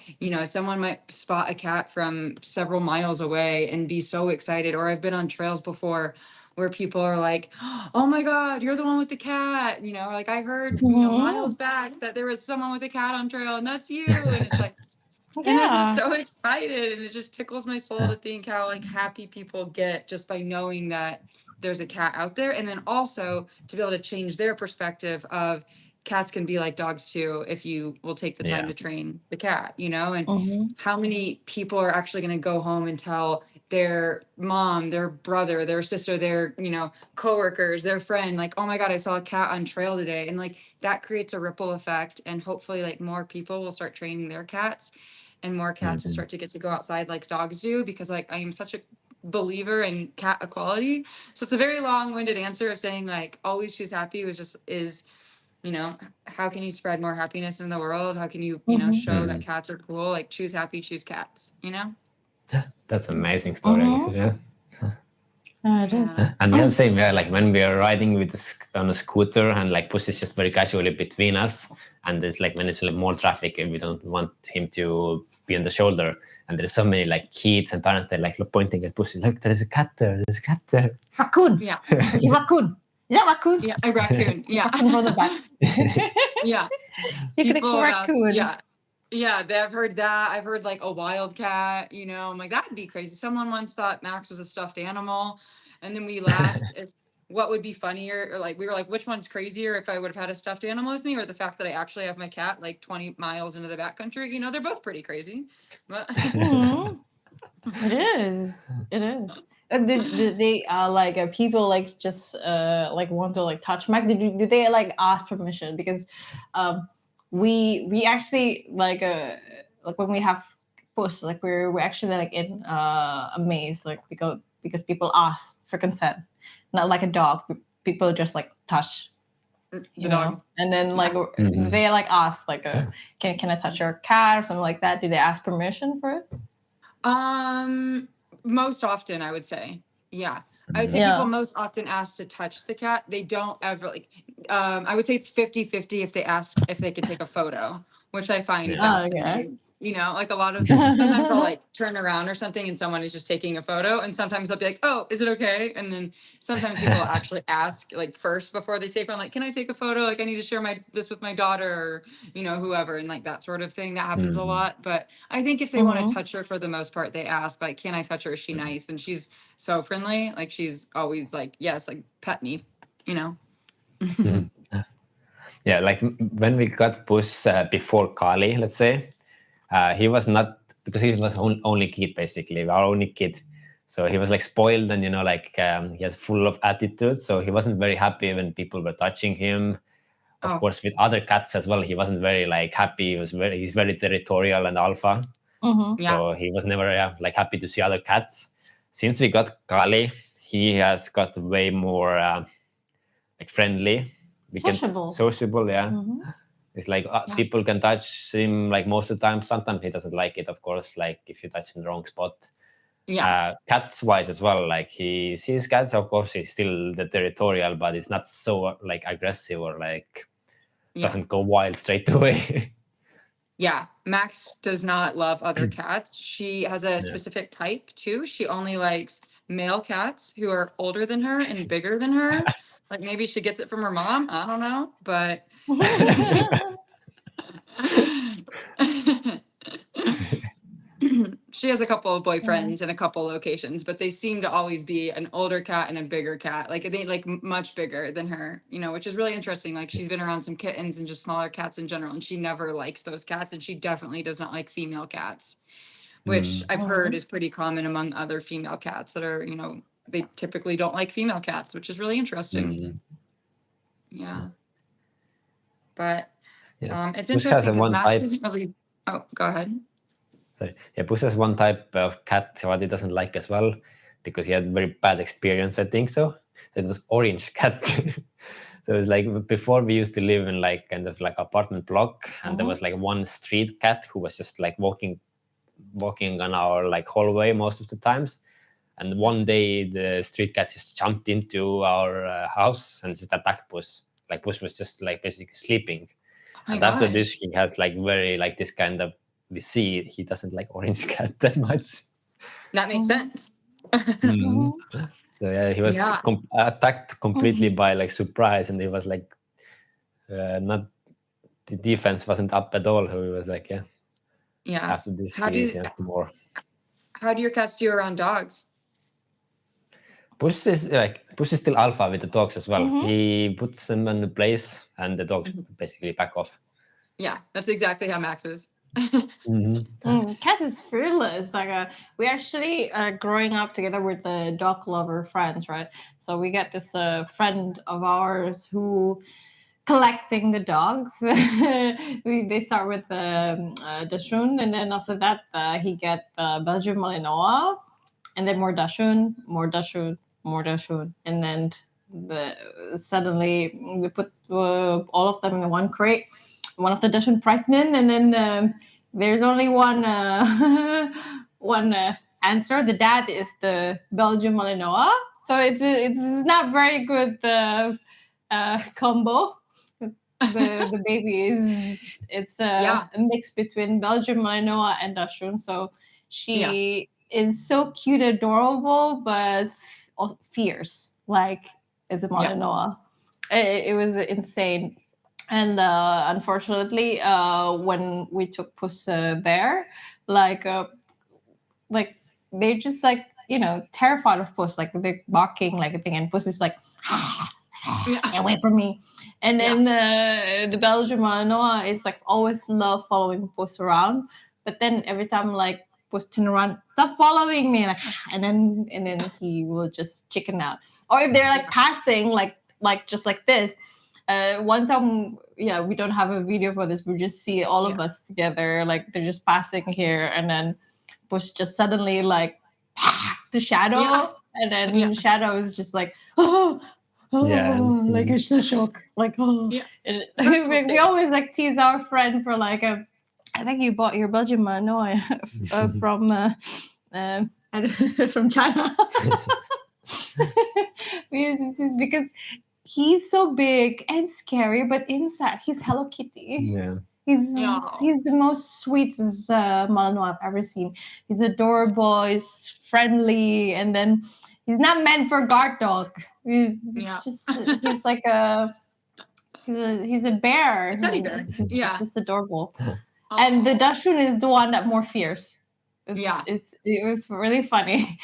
someone might spot a cat from several miles away and be so excited. Or I've been on trails before where people are like, oh my God, you're the one with the cat. Like I heard, miles back that there was someone with a cat on trail, and that's you. And it's like, and they're just Yeah. so excited, and it just tickles my soul to think how like happy people get just by knowing that there's a cat out there. And then also to be able to change their perspective of cats can be like dogs too if you will take the time Yeah. to train the cat, and how many people are actually going to go home and tell their mom, their brother, their sister, their, coworkers, their friend, like, oh my God, I saw a cat on trail today. And like that creates a ripple effect, and hopefully like more people will start training their cats, and more cats will start to get to go outside like dogs do, because like I am such a believer in cat equality. So it's a very long-winded answer of saying like Always Choose Happy is how can you spread more happiness in the world? How can you show that cats are cool? Like choose happy, choose cats, That's amazing story. Actually, yeah. It is. Yeah. And we have same, yeah, like when we are riding with on a scooter, and like Puss is just very casually between us, and there's like when it's like more traffic and we don't want him to be on the shoulder, and there's so many like kids and parents, they're like pointing at Pussy, look, there's a cat there, there's a cat there. Raccoon. Yeah. Is it raccoon? Is that raccoon? Yeah. A raccoon. Yeah. Raccoon from the back. Yeah. You click People have asked, raccoon. yeah. Yeah, I've heard that. I've heard like a wildcat, I'm like, that'd be crazy. Someone once thought Max was a stuffed animal. And then we laughed if what would be funnier, or like we were like, which one's crazier, if I would have had a stuffed animal with me, or the fact that I actually have my cat like 20 miles into the backcountry. They're both pretty crazy. But It is. It is. Did they like people like just like want to like touch Mac? Did they like ask permission? Because we actually like when we have Puss, like we're actually like in a maze, like because people ask for consent, not like a dog. People just like touch, the dog. and then like they like ask like can I touch your cat or something like that? Do they ask permission for it? Most often I would say. Yeah. I would say people most often ask to touch the cat. They don't ever like I would say it's 50-50 if they ask if they could take a photo, which I find Okay. fascinating. You know, like a lot of sometimes I'll like turn around or something and someone is just taking a photo, and sometimes I'll be like, oh, is it okay? And then sometimes people actually ask like first before they take one, like, can I take a photo? Like I need to share this with my daughter or, you know, whoever, and like that sort of thing. That happens a lot. But I think if they want to touch her, for the most part, they ask like, can I touch her? Is she nice? And she's so friendly. Like she's always like, yes, like pet me, you know? Yeah, like when we got Puss before Kali, let's say, he was not, because he was only kid, basically our only kid, so he was like spoiled, and like he was full of attitude, so he wasn't very happy when people were touching him. Of course, with other cats as well, he wasn't very like happy. He's very territorial and alpha. So he was never like happy to see other cats. Since we got Kali, he has got way more like friendly. Sociable, yeah. It's like people can touch him like most of the time. Sometimes he doesn't like it, of course, like if you touch in the wrong spot. Cats wise as well, like he sees cats, of course he's still the territorial, but it's not so like aggressive or like doesn't go wild straight away. Yeah, Max does not love other cats. She has a specific type too. She only likes male cats who are older than her and bigger than her. Like maybe she gets it from her mom. I don't know, but she has a couple of boyfriends and a couple locations, but they seem to always be an older cat and a bigger cat. Like they like much bigger than her, you know, which is really interesting. Like she's been around some kittens and just smaller cats in general, and she never likes those cats, and she definitely does not like female cats, which I've heard is pretty common among other female cats that are, you know, they typically don't like female cats, which is really interesting. Yeah. But it's interesting because Max isn't really. Oh, go ahead. Sorry. Yeah, Puss has one type of cat what he doesn't like as well, because he had very bad experience, I think so. So it was orange cat. So it was like before we used to live in like kind of like apartment block, and there was like one street cat who was just like walking on our like hallway most of the times. And one day the street cat just jumped into our house and just attacked Puss. Like Puss was just like basically sleeping. And after this, he has like very like this kind of, we see he doesn't like orange cat that much. That makes sense. So yeah, he was attacked completely by like surprise, and he was like not, the defense wasn't up at all. So he was like, after this he's more. How do your cats do around dogs? Puss is still alpha with the dogs as well. He puts them in the place, and the dogs basically back off. Yeah, that's exactly how Max is. Cat is fearless. Like we actually growing up together with the dog lover friends, right? So we got this friend of ours who collecting the dogs. They start with the Dachshund, and then after that he get Belgian Malinois, and then more Dachshund, and then suddenly we put all of them in one crate. One of the Dachshund pregnant, and then there's only one answer. The dad is the Belgian Malinois, so it's not very good combo. The baby it's a mix between Belgian Malinois and Dachshund, so she is so cute, adorable, but fierce, like it's a Malinois. It was insane. And unfortunately, when we took Puss there, like they're just like, you know, terrified of Puss, like they're barking like a thing, and Puss is like, get away from me. And then the Belgian Malinois is like always love following Puss around, but then every time like Puss turn around, stop following me, like, and then he will just chicken out. Or if they're like passing, like just like this. One time, we don't have a video for this. We just see all of us together, like they're just passing here, and then Puss just suddenly like to Shadow, and then Shadow is just like, like it's a shock, like we always like tease our friend for like I think you bought your Belgian Malinois from China. Because he's so big and scary, but inside he's Hello Kitty. Yeah. He's the most sweetest Malinois I've ever seen. He's adorable. He's friendly, and then he's not meant for guard dog. He's like he's a bear. A teddy bear. It's adorable. And the Dachshund is the one that more fierce. It was really funny.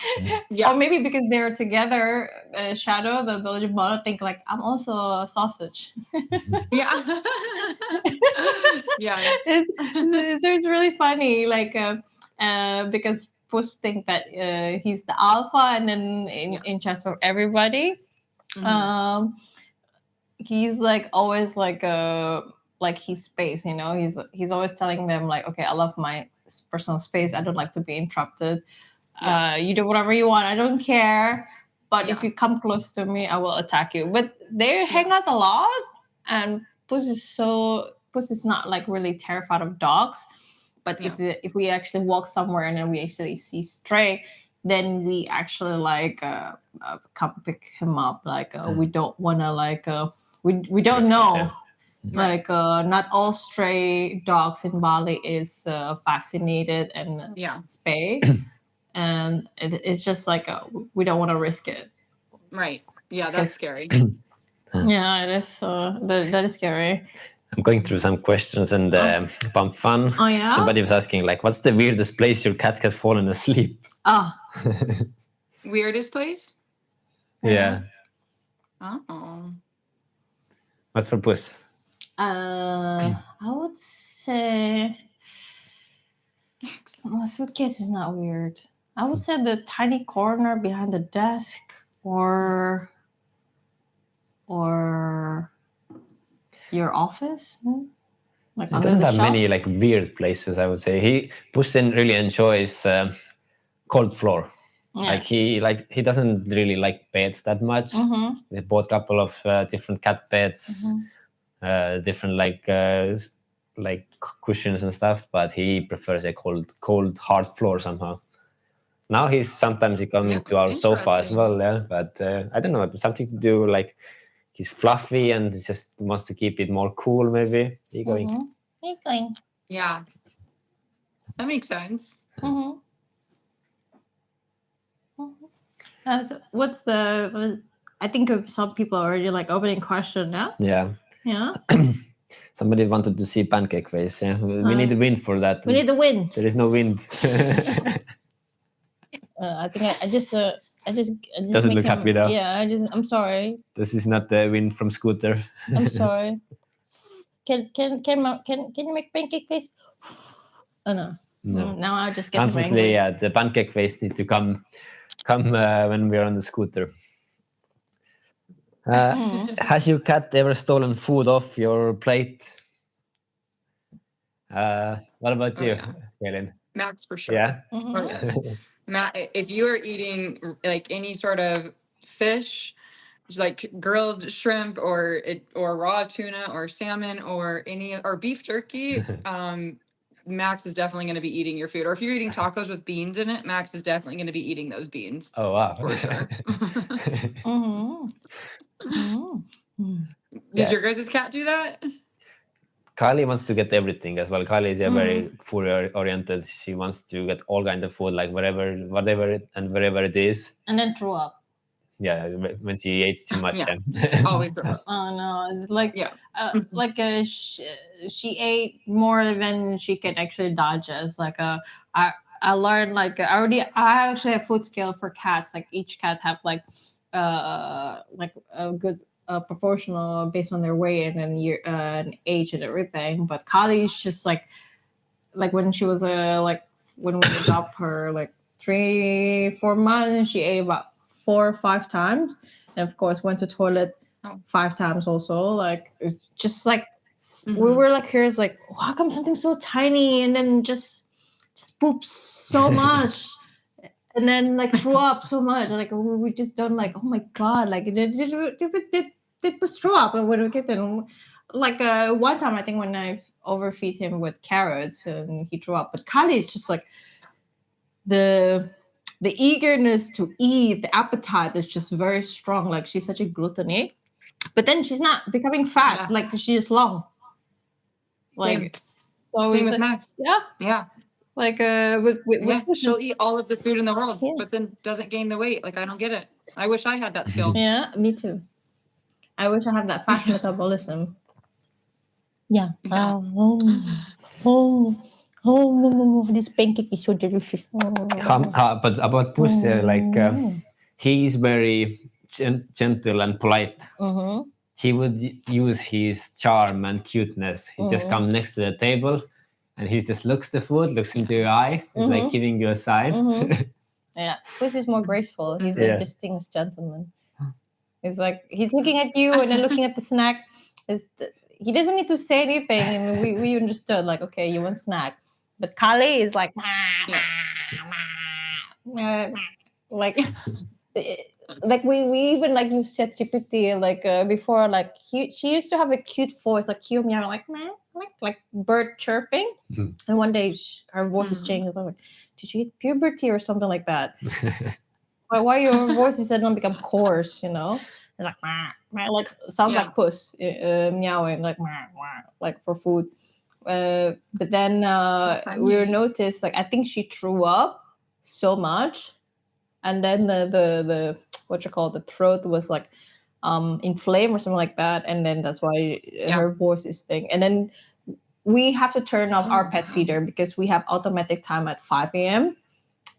Or maybe because they were together, Shadow, the Belgian Bulldog, think like, I'm also a sausage. It's really funny, like because Puss think that he's the alpha, and then in chess for everybody, he's like always like his space, you know. He's always telling them like, okay, I love my personal space. I don't like to be interrupted. You do whatever you want. I don't care. But if you come close to me, I will attack you. But they hang out a lot, and Puss is not like really terrified of dogs. But if we actually walk somewhere and then we actually see stray, then we actually like come pick him up. Like we don't want to like we don't know. Like not all stray dogs in Bali is vaccinated and spayed, and it's just like we don't want to risk it. Right. Yeah, that's scary. Yeah, it is. That is scary. I'm going through some questions and Pump Fun. Oh yeah. Somebody was asking like, what's the weirdest place your cat has fallen asleep? Weirdest place? Yeah. Oh. What's for Puss? I would say my suitcase is not weird. I would say the tiny corner behind the desk, or your office. Like he doesn't have many like weird places, I would say. Puss really enjoys cold floor. Like he doesn't really like beds that much. We bought a couple of different cat beds, different like cushions and stuff, but he prefers a cold hard floor somehow. Now he's sometimes coming to our sofa as well, but I don't know, something to do like he's fluffy and he just wants to keep it more cool, maybe. Going. Yeah, that makes sense. What's the? I think some people are already like opening question now. Yeah. Somebody wanted to see pancake face. Yeah, we need the wind for that. We need the wind. There is no wind. I think I just doesn't look happy though. Yeah, I'm sorry. This is not the wind from Scooter. I'm sorry. Can you make pancake face? Oh no. Now I just get angry. Yeah, the pancake face need to come when we're on the scooter. Has your cat ever stolen food off your plate? What about you, Kaylin? Max for sure. Yeah. Yes. Matt, if you are eating like any sort of fish, like grilled shrimp or raw tuna or salmon or beef jerky, Max is definitely going to be eating your food. Or if you're eating tacos with beans in it, Max is definitely going to be eating those beans. Oh wow, for sure. Did your guys' cat do that? Kylie wants to get everything as well. Kylie is very food oriented. She wants to get all kind of food, like whatever and wherever it is. And then throw up. Yeah, when she eats too much. Always throw up. Oh no, it's like she ate more than she can actually digest. Like I learned like I actually have food scale for cats. Like each cat have like a good proportional based on their weight and then year and age and everything. But Kali's just like when she was when we adopted her like 3-4 months, she ate about 4 or 5 times, and of course went to toilet 5 times also. Like just like we were like, here's like, how come something so tiny and then just poops so much and then like threw up so much, like we just don't like, oh my god, like did Puss throw up when we get in. Like one time I think when I overfeed him with carrots and he threw up. But Kali is just like the eagerness to eat, the appetite is just very strong. Like she's such a gluttony, but then she's not becoming fat. Like she's long. Like So Same with Max. Yeah. Yeah. Like with She'll eat all of the food in the world, Yeah. but then doesn't gain the weight. Like, I don't get it. I wish I had that skill. Yeah, me too. I wish I had that fast metabolism. Yeah. Yeah. This pancake is so delicious. But about Puss, he is very gentle and polite. He would use his charm and cuteness. He just come next to the table, and he just looks the food, looks into your eye. It's like giving you a sign. Yeah, Puss is more graceful. He's Yeah. a distinguished gentleman. It's like he's looking at you and then looking at the snack. He doesn't need to say anything, and we understood like, okay, you want snack. But Kali is like, like, like we even like use ChatGPT like before, like she used to have a cute voice, like cute meow, like bird chirping. And one day her voice is changed. I'm like, did you hit puberty or something like that? Why your voice is suddenly become coarse, you know? And like sounds like Puss meowing like for food. But then we noticed like I think she threw up so much, and then the what you call the throat was like inflamed or something like that, and then that's why her voice is thing. And then we have to turn off our pet feeder because we have automatic time at 5 a.m.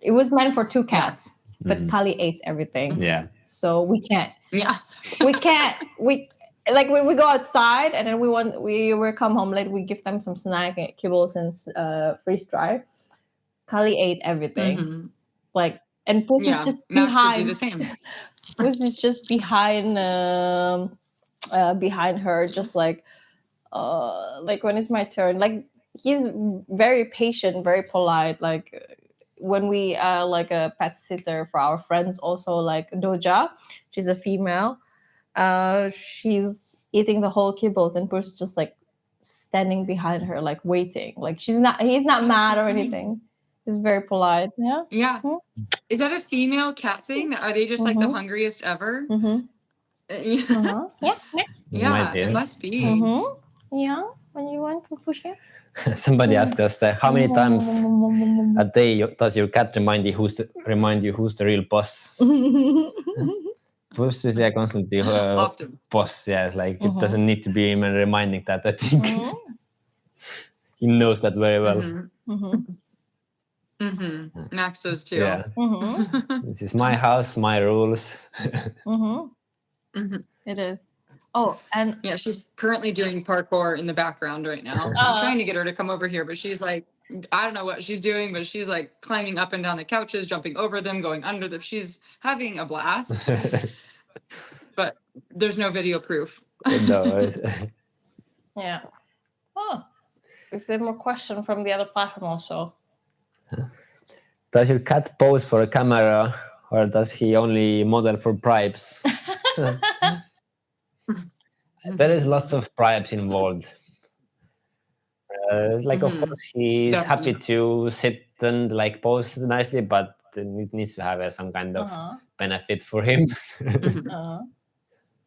It was meant for 2 cats, but Kali ate everything. Yeah. So we can't. Yeah. We can't. We like when we go outside and then we come home late. We give them some snack, kibbles, and freeze dry. Kali ate everything. Like, and Puss is just Max behind. would do the same. Puss is just behind her, just like when it's my turn. Like he's very patient, very polite. Like when we like a pet sitter for our friends, also like Doja, she's a female. She's eating the whole kibbles, and Puss just like standing behind her, like waiting. Like he's not mad or anything. He's very polite. Yeah. Yeah. Is that a female cat thing? Are they just like the hungriest ever? Yeah. Yeah, it must be. Yeah. When you want to push it. Somebody asked us how many times a day does your cat remind you who's the real boss? Puss is constantly Often. boss. Yeah, it's like it doesn't need to be him reminding that. I think he knows that very well. Max does too. Yeah. This is my house, my rules. It is. Oh, and yeah, she's currently doing parkour in the background right now. I'm trying to get her to come over here, but she's like, I don't know what she's doing, but she's like climbing up and down the couches, jumping over them, going under them. She's having a blast. But there's no video proof. No. Yeah. Oh, is there more question from the other platform also? Does your cat pose for a camera, or does he only model for bribes? There is lots of bribes involved. Of course, he's happy to sit and like pose nicely, but it needs to have some kind of benefit for him.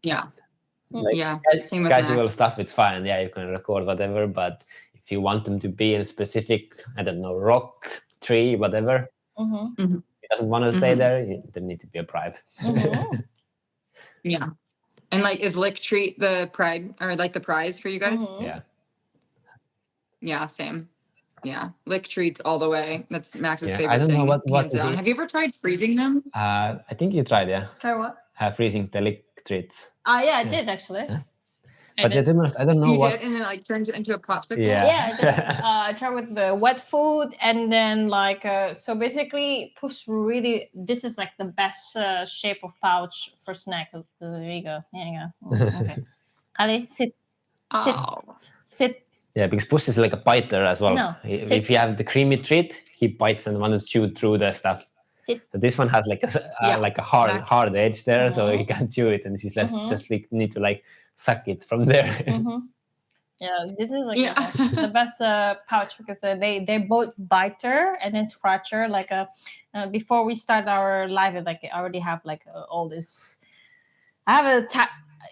Yeah. Same with casual Max. stuff, it's fine. Yeah, you can record whatever, but if you want them to be in a specific, I don't know, rock, tree, whatever, he doesn't want to stay there, there needs to be a bribe. Yeah. And like, is lick treat the pride or like the prize for you guys? Yeah. Yeah, same. Yeah, lick treats all the way. That's Max's favorite I don't thing. know what hands is down. it? Have you ever tried freezing them? I think you tried, yeah. Try what? Freezing the lick treats. Yeah, I did actually. Yeah. But I don't know what. You did, and then like turns it into a popsicle. Yeah, I did. I tried with the wet food, and then like so basically, Puss really. This is like the best shape of pouch for snack. There you go. There you go. Okay. Ali, sit. Sit. Yeah, because Puss is like a biter as well. No, if you have the creamy treat, he bites and wants to chew through the stuff. Sit. So this one has like a hard edge there, so he can't chew it, and he's just like need to like suck it from there. Yeah, this is like the best pouch because they both biter and then scratcher. Like before we start our live, like I already have like all this. I have a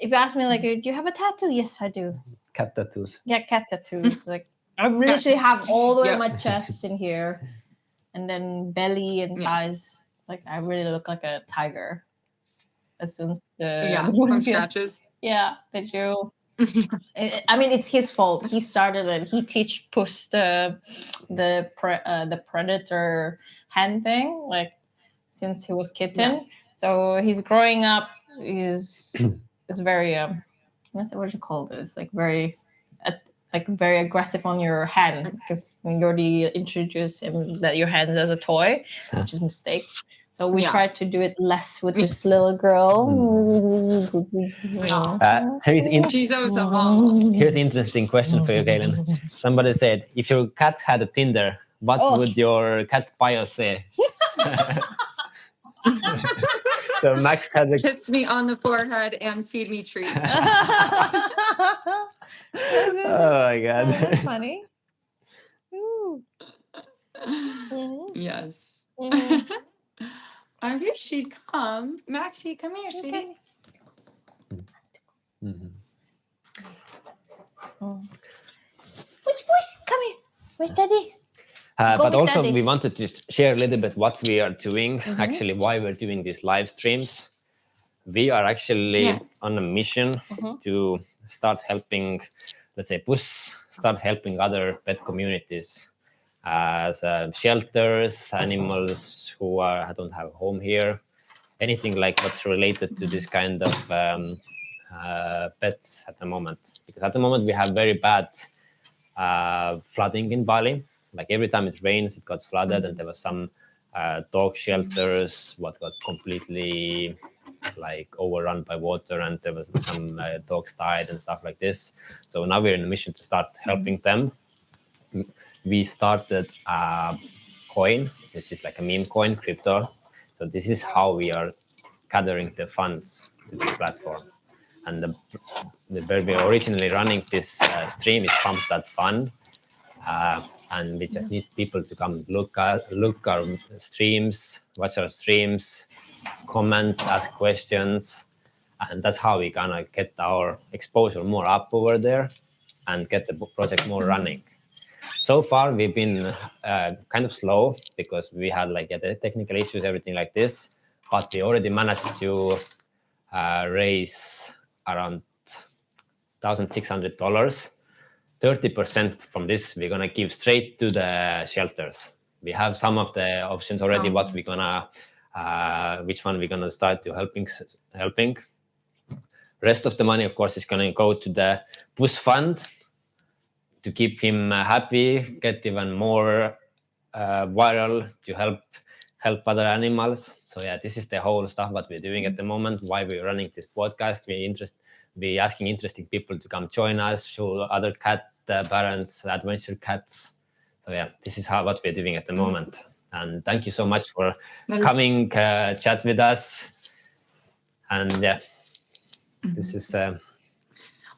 if you ask me like, do you have a tattoo? Yes, I do. Cat tattoos. Yeah, cat tattoos. Like I literally have all the way Yep. my chest in here, and then belly and Yeah. thighs. Like I really look like a tiger. As soon as Yeah, the from scratches. yeah, they do. I mean, it's his fault. He started it. He teach Puss the predator hand thing, like since he was kitten. Yeah. So he's growing up. He's it's very what do you call this? Like very like very aggressive on your hand because you already introduced him that your hand as a toy, which is a mistake. So we Yeah. tried to do it less with this little girl. She's so small. Here's an interesting question for you, Kaylin. Somebody said, if your cat had a Tinder, what Oh. would your cat bio say? So Max had a Kiss me on the forehead and feed me treats. oh my god. That's funny. Ooh. Mhm. Yes. Mhm. I wish she'd come. Maxie, come here, sweetie. Okay. Mhm. Push, come here. Where's Daddy? Go But with also, Daddy. we wanted to share a little bit what we are doing, actually, why we're doing these live streams. We are actually Yeah. on a mission to start helping, let's say, PUSS, start helping other pet communities as shelters, animals who don't have a home here, anything like what's related to this kind of pets at the moment. Because at the moment, we have very bad flooding in Bali. Like every time it rains, it got flooded, and there was some dog shelters what got completely like overrun by water, and there was some dogs died and stuff like this. So now we're in a mission to start helping them. We started a coin, which is like a meme coin, crypto. So this is how we are gathering the funds to this platform. And where we are originally running this stream is pump.fun. And we just need people to come look our streams, watch our streams, comment, ask questions, and that's how we gonna get our exposure more up over there and get the project more running. So far, we've been kind of slow because we had like the technical issues, everything like this, but we already managed to raise around $1,600. 30% from this we're gonna give straight to the shelters. We have some of the options already. What we're gonna, which one we're gonna start to helping. Rest of the money, of course, is gonna go to the PUSS fund to keep him happy, get even more viral to help other animals. So yeah, this is the whole stuff what we're doing at the moment. Why we're running this podcast. We asking interesting people to come join us, show other cat parents, adventure cats. So yeah, this is what we're doing at the moment. And thank you so much for coming, chat with us. And yeah, this is.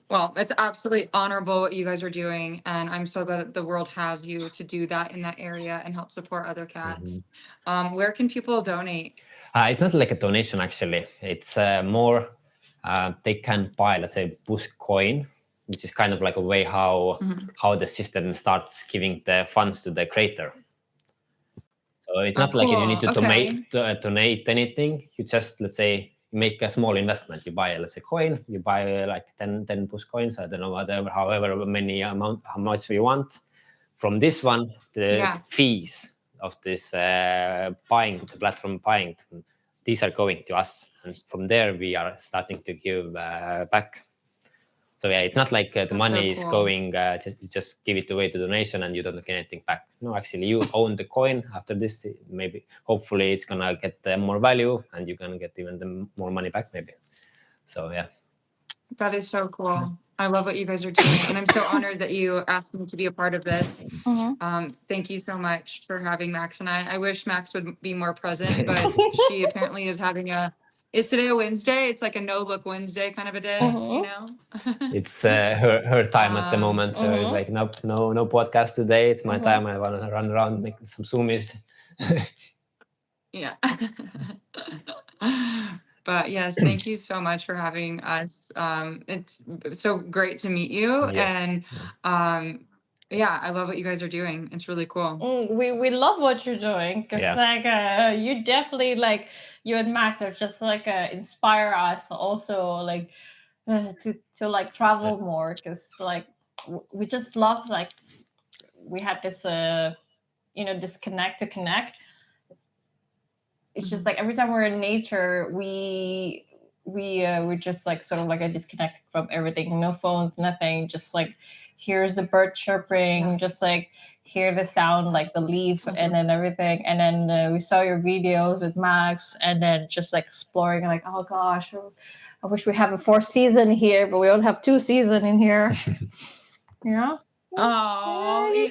Well, it's absolutely honorable what you guys are doing, and I'm so glad that the world has you to do that in that area and help support other cats. Where can people donate? It's not like a donation, actually. It's more they can buy, let's say, PUSS Coin, which is kind of like a way how the system starts giving the funds to the creator. So it's not like you need to donate anything. You just, let's say, make a small investment. You buy, let's say, coin. You buy like 10 PUSS coins. I don't know, whatever, however many how much you want. From this one, the fees of this buying, the platform buying, these are going to us. And from there, we are starting to give back. So yeah, it's not like the money is going, you just give it away to donation and you don't get anything back. No, actually, you own the coin. After this, maybe, hopefully, it's going to get more value and you're going to get even more money back, maybe. So yeah. That is so cool. I love what you guys are doing. And I'm so honored that you asked me to be a part of this. Thank you so much for having Max and I. I wish Max would be more present, but she apparently is having is today a Wednesday? It's like a no-look Wednesday kind of a day, you know? It's her time at the moment. So it's like, nope, no podcast today. It's my time. I want to run around, make some zoomies. Yeah. But yes, thank you so much for having us. It's so great to meet you. Yes. And Yeah, I love what you guys are doing. It's really cool. We love what you're doing because Yeah. like you definitely like you and Max are just like inspire us also like to like travel more because like we just love like we have this this connect to connect. It's just like every time we're in nature we're just like sort of like a disconnect from everything, no phones, nothing, just like here's the bird chirping, just like hear the sound like the leaf and then everything, and then we saw your videos with Max and then just like exploring like oh gosh, I wish we have a fourth season here but we only have 2 seasons in here. Yeah. Oh, yeah.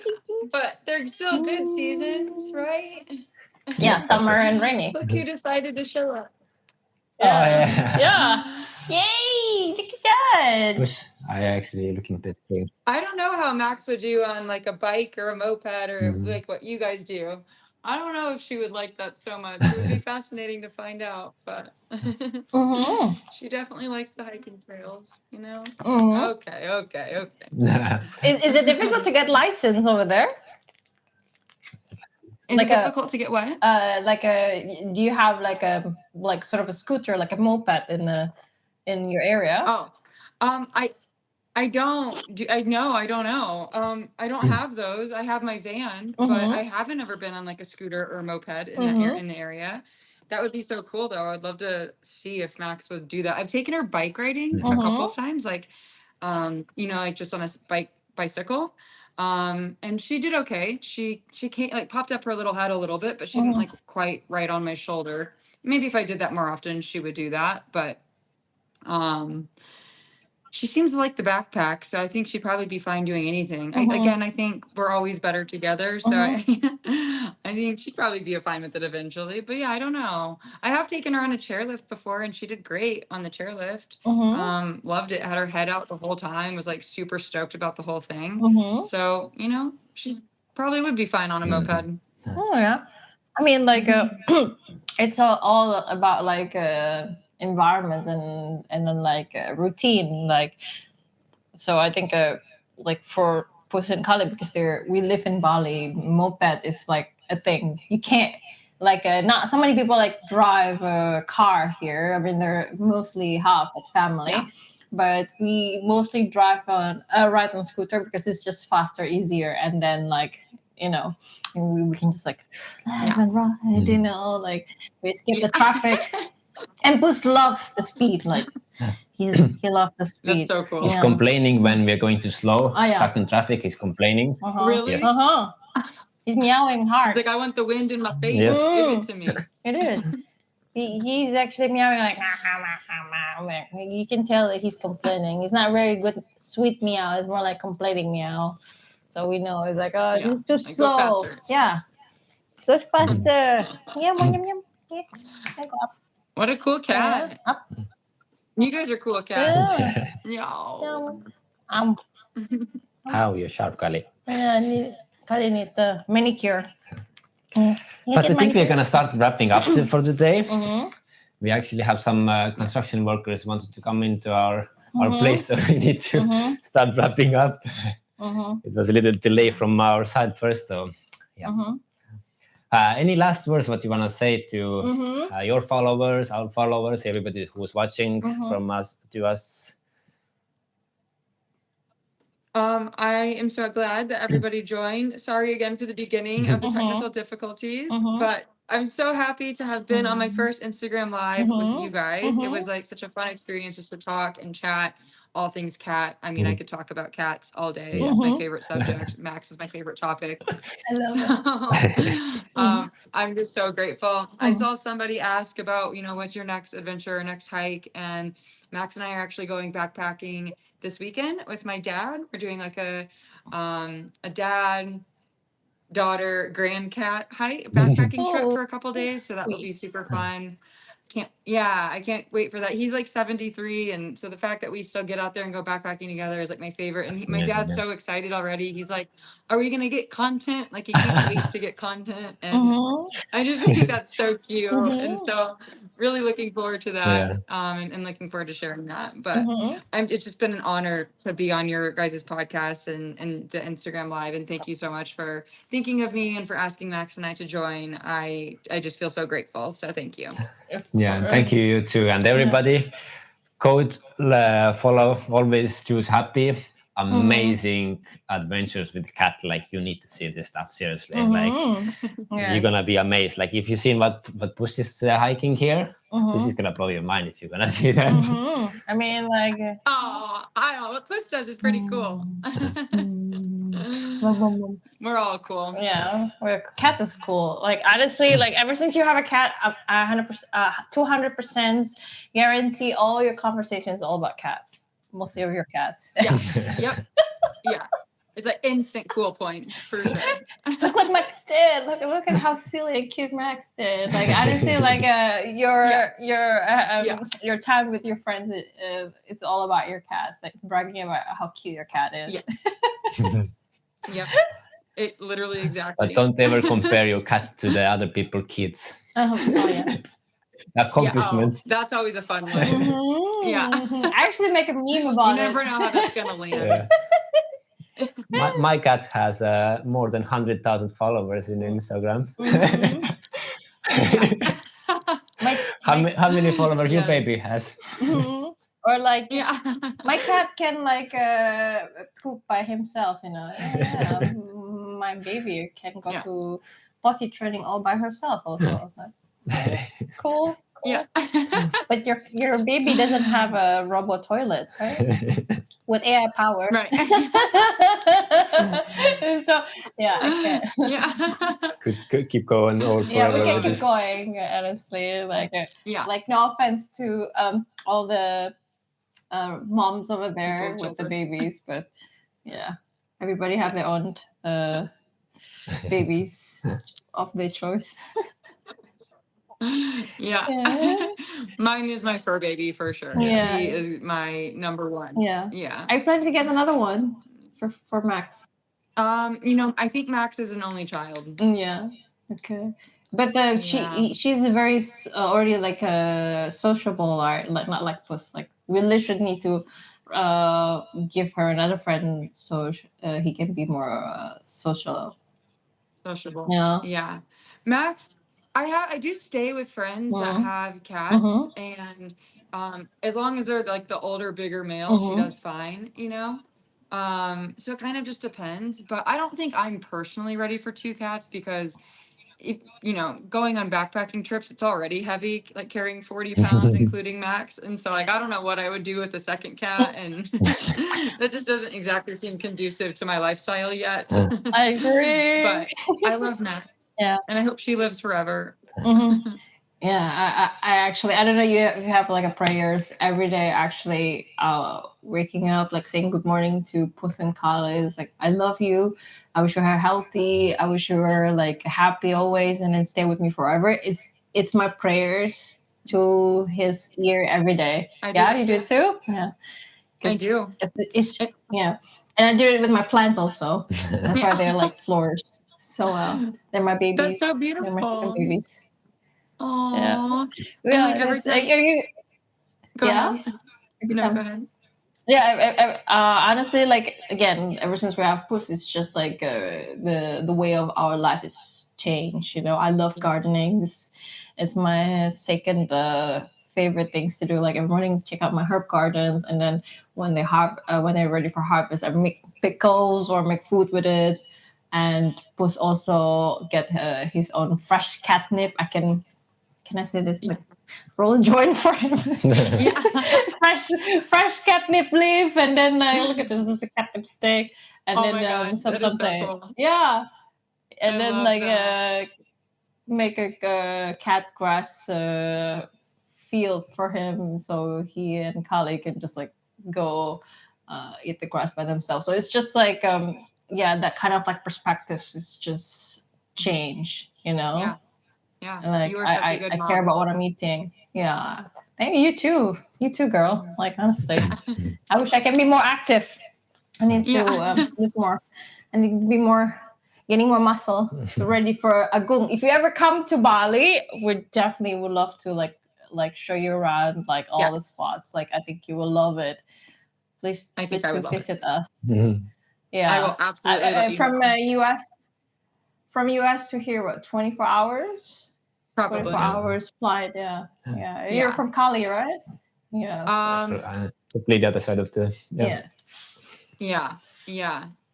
But they're still good seasons, right? Yeah, summer and rainy. Look who decided to show up. Yeah. Yeah. Yay! Look at that. Push. I actually looking at the screen. I don't know how Max would do on like a bike or a moped or like what you guys do. I don't know if she would like that so much. It would be fascinating to find out, but she definitely likes the hiking trails, you know? Okay. Is it difficult to get license over there? Is it difficult to get what? Do you have like a like sort of a scooter, like a moped in your area? Oh, I don't do. I know. I don't know. I don't have those. I have my van, but I haven't ever been on like a scooter or a moped in the area. That would be so cool, though. I'd love to see if Max would do that. I've taken her bike riding a couple of times, like, like just on a bicycle. And she did okay. She came like popped up her little head a little bit, but she didn't like quite right on my shoulder. Maybe if I did that more often, she would do that. But she seems to like the backpack, so I think she'd probably be fine doing anything. I think we're always better together, so I think she'd probably be fine with it eventually. But yeah, I don't know. I have taken her on a chairlift before, and she did great on the chairlift. Loved it. Had her head out the whole time. Was like super stoked about the whole thing. So she probably would be fine on a moped. Oh yeah, I mean like it's all about like environments and then like routine, like so I think like for Puss and Kali, because we live in Bali, moped is like a thing. You can't like not so many people like drive a car here. I mean they're mostly half like family, but we mostly drive on ride on scooter because it's just faster, easier, and then like we can just like and ride, like we skip the traffic. And Puss loves the speed, like he loves the speed. That's so cool. He's complaining when we're going too slow. Yeah. Stuck in traffic, he's complaining. Really? Yes. He's meowing hard. He's like, I want the wind in my face. Yes. Give it to me. It is. He's actually meowing like you can tell that he's complaining. He's not very good sweet meow. It's more like complaining meow. So we know it's like, oh, this is too slow. Go yeah. Go faster. Yum, yum, yum. Yeah. Go up. What a cool cat. Up. You guys are cool cats. Yeah. How you sharp, Kali? Kali need the manicure. But I think we're gonna start wrapping up for today. We actually have some construction workers wanted to come into our place, so we need to start wrapping up. It was a little delay from our side first, so yeah. Any last words what you want to say to your followers, our followers, everybody who's watching from us to us? I am so glad that everybody joined. Sorry again for the beginning of the technical difficulties, but I'm so happy to have been on my first Instagram Live with you guys. It was like such a fun experience just to talk and chat all things cat. I mean, I could talk about cats all day. It's my favorite subject. Max is my favorite topic. I love it. I'm just so grateful. I saw somebody ask about, what's your next adventure or next hike? And Max and I are actually going backpacking this weekend with my dad. We're doing like a dad, daughter, grand cat hike, backpacking trip for a couple days. So that will be super fun. I can't wait for that. He's like 73, and so the fact that we still get out there and go backpacking together is like my favorite. And my dad's so excited already. He's like, "Are we gonna get content?" Like he can't wait to get content, and I just think that's so cute. And so really looking forward to that. Yeah. And looking forward to sharing that. But it's just been an honor to be on your guys' podcast and the Instagram live. And thank you so much for thinking of me and for asking Max and I to join. I just feel so grateful. So thank you. Yeah, and thank you too, and everybody. Code follow, always choose happy. Amazing adventures with cat. Like, you need to see this stuff seriously. Like, you're gonna be amazed. Like, if you've seen what Puss is hiking here, this is gonna blow your mind if you're gonna see that. I mean, like, Oh, I know what Puss does is pretty cool. We're all cool. Yeah, cat is cool. Like, honestly, like, ever since you have a cat, 100%, 200% guarantee all your conversations all about cats. Mostly of your cats. Yeah. Yep. Yeah. It's like instant cool points for sure. Look what Max did. Look at how silly and cute Max did. Like, honestly, like your time with your friends, it's all about your cats. Like, bragging about how cute your cat is. Yeah. Yep. It literally exactly. But don't ever compare your cat to the other people kids. Oh yeah. Accomplishments. Yeah, that's always a fun one. Yeah. I actually make a meme about it. You never know how that's gonna land. Yeah. My cat has more than 100,000 followers in Instagram. How many followers your baby has? Or like, my cat can like poop by himself, you know. Yeah, my baby can go to potty training all by herself also. Cool. Yeah. But your baby doesn't have a robot toilet, right? With AI power. Right. So yeah, I can. Yeah. Could keep going or yeah, we can keep going, honestly. Like like, no offense to all the moms over there with the babies, but yeah, everybody have their own babies of their choice. Yeah. Mine is my fur baby for sure. Yeah. She is my number one. Yeah. I plan to get another one for Max. I think Max is an only child. Yeah. Okay. But she's very already like a sociable, or like not like Puss. Like, we literally need to give her another friend so he can be more sociable. Yeah. Max, I do stay with friends that have cats, and as long as they're like the older, bigger male, she does fine, so it kind of just depends. But I don't think I'm personally ready for 2 cats, because if, going on backpacking trips, it's already heavy, like carrying 40 pounds, including Max. And so, like, I don't know what I would do with a second cat. And that just doesn't exactly seem conducive to my lifestyle yet. I agree. But I love Max. Yeah. And I hope she lives forever. Yeah, I actually, I don't know, you have like a prayers every day, actually, waking up, like saying good morning to Puss and Kayla. It's like, I love you. I wish you were healthy. I wish you were like happy always, and then stay with me forever. It's my prayers to his ear every day. You do it too? Yeah. I do. Yeah. And I do it with my plants also. That's why they're like flourish so well. They're my babies. That's so beautiful. They're my second babies. Aww. Yeah. Like every time. Are you? Go ahead. Every No, time. go ahead. Yeah, honestly, like, again, ever since we have Puss, it's just like the way of our life is changed. I love gardening. It's my second favorite things to do. Like, every morning, check out my herb gardens, and then when they're ready for harvest, I make pickles or make food with it. And Puss also get his own fresh catnip. Can I say this? Like, roll a joint for him. fresh catnip leaf, and then look at this is the catnip stick, and then sometimes cool. and then like make a cat grass field for him, so he and Kali can just like go eat the grass by themselves. So it's just like that kind of like perspectives is just change, Yeah. Like, you are such a good I mom. care about what I'm eating. Yeah. Thank you too. You too, girl. Like, honestly, I wish I can be more active. I need to do more. I need to be getting more muscle, ready for Agung. If you ever come to Bali, we definitely would love to like like show you around like all the spots. Like I think you will love it. Please do visit us. Yeah, I will absolutely let you from know. US. From US to here, what, 24 hours? Probably 24 hours flight. Yeah. You're from Cali, right? Yeah. Completely other side of the. Yeah.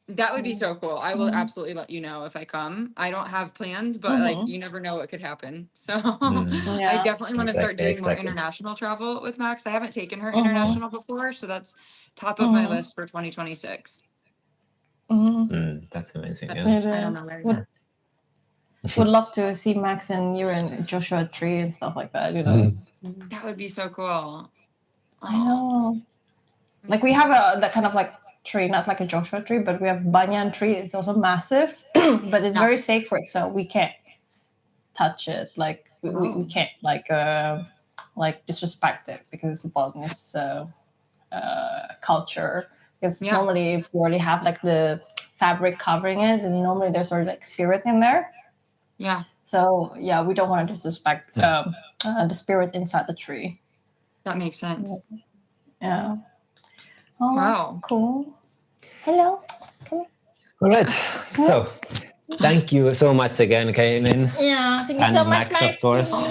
That would be so cool. I will absolutely let you know if I come. I don't have plans, but like you never know what could happen. So I definitely want to start doing more international travel with Max. I haven't taken her international before, so that's top of my list for 2026. That's amazing. It Yeah. is. I don't know where would love to see Max and you and Joshua Tree and stuff like that, you know. That would be so cool. I know. Like we have that kind of like tree, not like a Joshua tree, but we have banyan tree. It's also massive, but it's very sacred, so we can't touch it. Like we can't like disrespect it because it's a Balinese culture. Because normally if you already have like the fabric covering it, and normally there's already like spirit in there. Yeah. So yeah, we don't want to disrespect the spirit inside the tree. That makes sense. Yeah. Oh, wow. Cool. Hello. Come All right. So thank you so much again, Kaylin. Yeah, thank you and so much, Max, of course.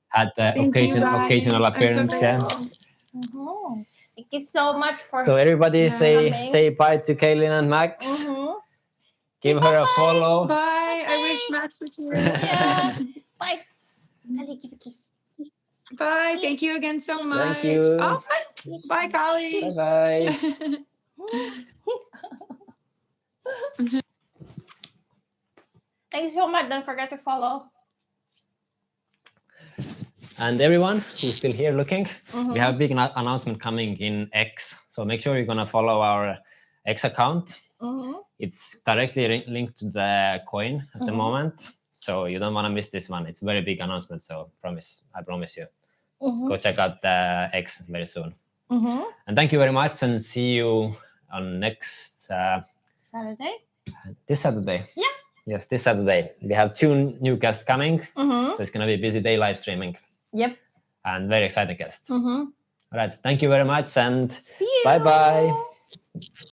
Had the occasional appearance. Thank you so much for. So everybody say bye to Kaylin and Max. Give her a follow. Bye. I wish Max was here. Yeah. Bye. Give a kiss. Bye. Thank you again so much. Thank you. Oh, bye, Kali. Bye. Thank you so much. Don't forget to follow. And everyone who's still here looking, we have a big announcement coming in X. So make sure you're going to follow our X account. It's directly linked to the coin at the moment. So you don't want to miss this one. It's a very big announcement. So I promise you. Go check out the X very soon. And thank you very much, and see you on next Saturday. This Saturday. Yeah. Yes, this Saturday. We have 2 new guests coming. So it's going to be a busy day live streaming. Yep. And very exciting guests. All right. Thank you very much, and see you. Bye-bye.